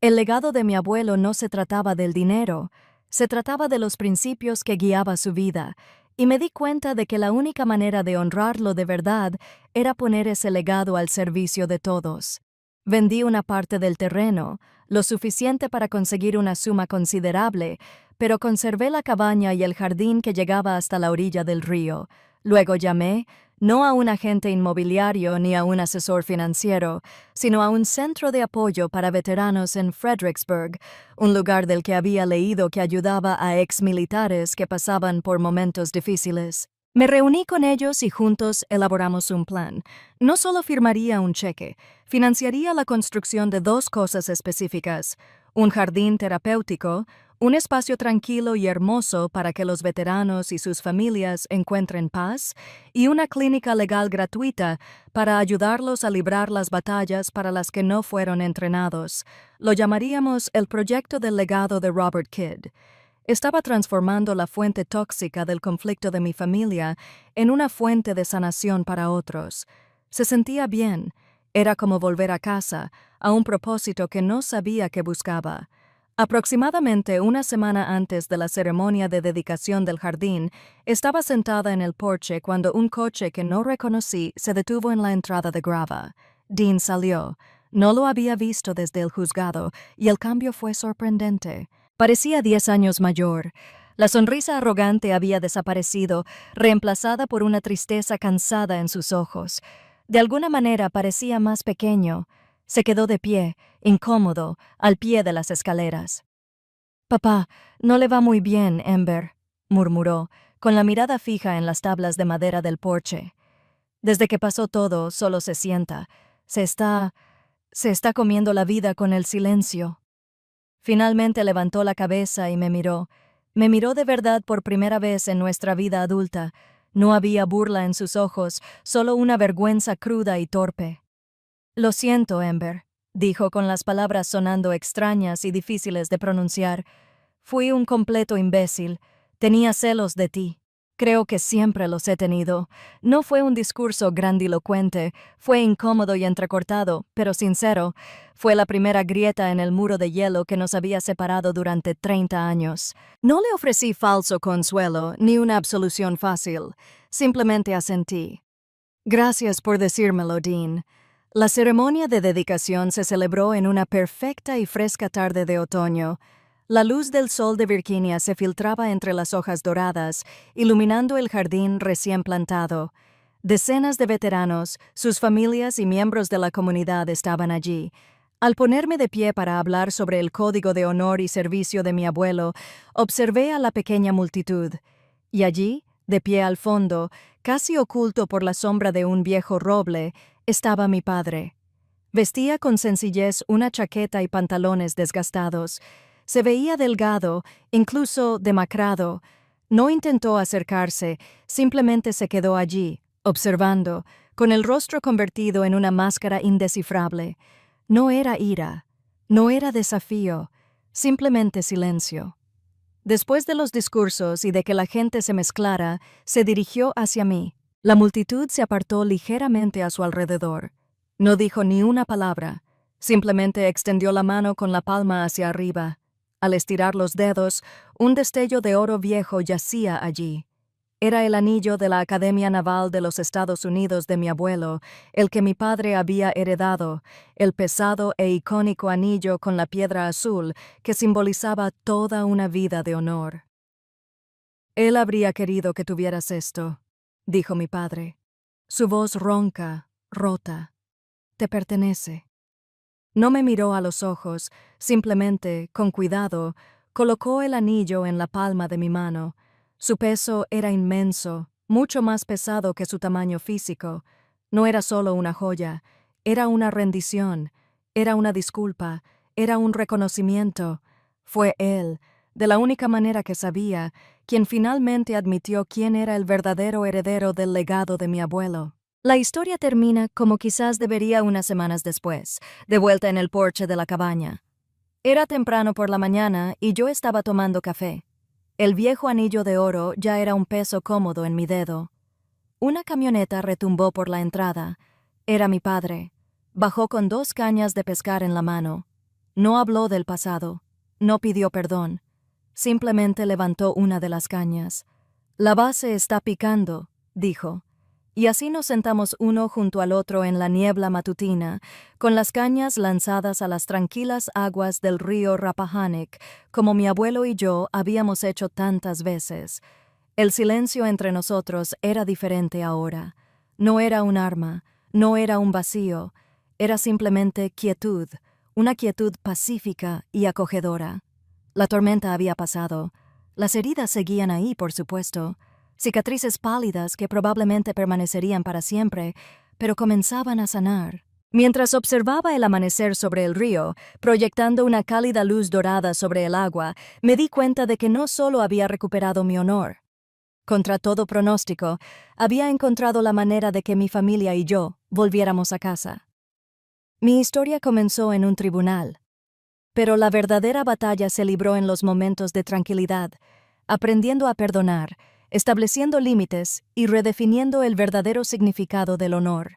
El legado de mi abuelo no se trataba del dinero, se trataba de los principios que guiaba su vida, y me di cuenta de que la única manera de honrarlo de verdad era poner ese legado al servicio de todos. Vendí una parte del terreno, lo suficiente para conseguir una suma considerable, pero conservé la cabaña y el jardín que llegaba hasta la orilla del río. Luego llamé, no a un agente inmobiliario ni a un asesor financiero, sino a un centro de apoyo para veteranos en Fredericksburg, un lugar del que había leído que ayudaba a exmilitares que pasaban por momentos difíciles. Me reuní con ellos y juntos elaboramos un plan. No solo firmaría un cheque, financiaría la construcción de dos cosas específicas: un jardín terapéutico, un espacio tranquilo y hermoso para que los veteranos y sus familias encuentren paz, y una clínica legal gratuita para ayudarlos a librar las batallas para las que no fueron entrenados. Lo llamaríamos el proyecto del legado de Robert Kidd. Estaba transformando la fuente tóxica del conflicto de mi familia en una fuente de sanación para otros. Se sentía bien. Era como volver a casa, a un propósito que no sabía que buscaba. Aproximadamente una semana antes de la ceremonia de dedicación del jardín, estaba sentada en el porche cuando un coche que no reconocí se detuvo en la entrada de grava. Dean salió. No lo había visto desde el juzgado, y el cambio fue sorprendente. Parecía 10 años mayor. La sonrisa arrogante había desaparecido, reemplazada por una tristeza cansada en sus ojos. De alguna manera parecía más pequeño. Se quedó de pie, incómodo, al pie de las escaleras. «Papá, no le va muy bien, Ember», murmuró, con la mirada fija en las tablas de madera del porche. «Desde que pasó todo, solo se sienta. Se está comiendo la vida con el silencio». Finalmente levantó la cabeza y me miró. Me miró de verdad por primera vez en nuestra vida adulta. No había burla en sus ojos, solo una vergüenza cruda y torpe. «Lo siento, Ember», dijo con las palabras sonando extrañas y difíciles de pronunciar. «Fui un completo imbécil. Tenía celos de ti. Creo que siempre los he tenido. No fue un discurso grandilocuente, fue incómodo y entrecortado, pero sincero. Fue la primera grieta en el muro de hielo que nos había separado durante 30 años. No le ofrecí falso consuelo ni una absolución fácil. Simplemente asentí. Gracias por decírmelo, Dean». La ceremonia de dedicación se celebró en una perfecta y fresca tarde de otoño. La luz del sol de Virginia se filtraba entre las hojas doradas, iluminando el jardín recién plantado. Decenas de veteranos, sus familias y miembros de la comunidad estaban allí. Al ponerme de pie para hablar sobre el código de honor y servicio de mi abuelo, observé a la pequeña multitud. Y allí, de pie al fondo, casi oculto por la sombra de un viejo roble, estaba mi padre. Vestía con sencillez una chaqueta y pantalones desgastados. Se veía delgado, incluso demacrado. No intentó acercarse, simplemente se quedó allí, observando, con el rostro convertido en una máscara indescifrable. No era ira, no era desafío, simplemente silencio. Después de los discursos y de que la gente se mezclara, se dirigió hacia mí. La multitud se apartó ligeramente a su alrededor. No dijo ni una palabra, simplemente extendió la mano con la palma hacia arriba. Al estirar los dedos, un destello de oro viejo yacía allí. Era el anillo de la Academia Naval de los Estados Unidos de mi abuelo, el que mi padre había heredado, el pesado e icónico anillo con la piedra azul que simbolizaba toda una vida de honor. «Él habría querido que tuvieras esto», dijo mi padre. Su voz ronca, rota. «Te pertenece». No me miró a los ojos, simplemente, con cuidado, colocó el anillo en la palma de mi mano. Su peso era inmenso, mucho más pesado que su tamaño físico. No era solo una joya, era una rendición, era una disculpa, era un reconocimiento. Fue él, de la única manera que sabía, quien finalmente admitió quién era el verdadero heredero del legado de mi abuelo. La historia termina como quizás debería unas semanas después, de vuelta en el porche de la cabaña. Era temprano por la mañana y yo estaba tomando café. El viejo anillo de oro ya era un peso cómodo en mi dedo. Una camioneta retumbó por la entrada. Era mi padre. Bajó con 2 cañas de pescar en la mano. No habló del pasado. No pidió perdón. Simplemente levantó una de las cañas. «La base está picando», dijo. Y así nos sentamos uno junto al otro en la niebla matutina, con las cañas lanzadas a las tranquilas aguas del río Rappahannock, como mi abuelo y yo habíamos hecho tantas veces. El silencio entre nosotros era diferente ahora. No era un arma, no era un vacío, era simplemente quietud, una quietud pacífica y acogedora. La tormenta había pasado. Las heridas seguían ahí, por supuesto. cicatrices pálidas que probablemente permanecerían para siempre, pero comenzaban a sanar. Mientras observaba el amanecer sobre el río, proyectando una cálida luz dorada sobre el agua, me di cuenta de que no solo había recuperado mi honor. Contra todo pronóstico, había encontrado la manera de que mi familia y yo volviéramos a casa. Mi historia comenzó en un tribunal, pero la verdadera batalla se libró en los momentos de tranquilidad, aprendiendo a perdonar, estableciendo límites y redefiniendo el verdadero significado del honor.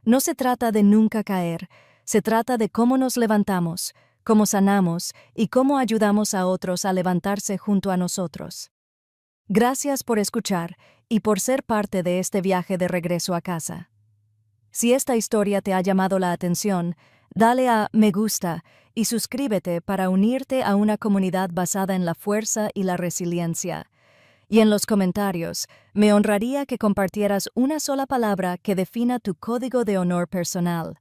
No se trata de nunca caer, se trata de cómo nos levantamos, cómo sanamos y cómo ayudamos a otros a levantarse junto a nosotros. Gracias por escuchar y por ser parte de este viaje de regreso a casa. Si esta historia te ha llamado la atención, dale a me gusta y suscríbete para unirte a una comunidad basada en la fuerza y la resiliencia. Y en los comentarios, me honraría que compartieras una sola palabra que defina tu código de honor personal.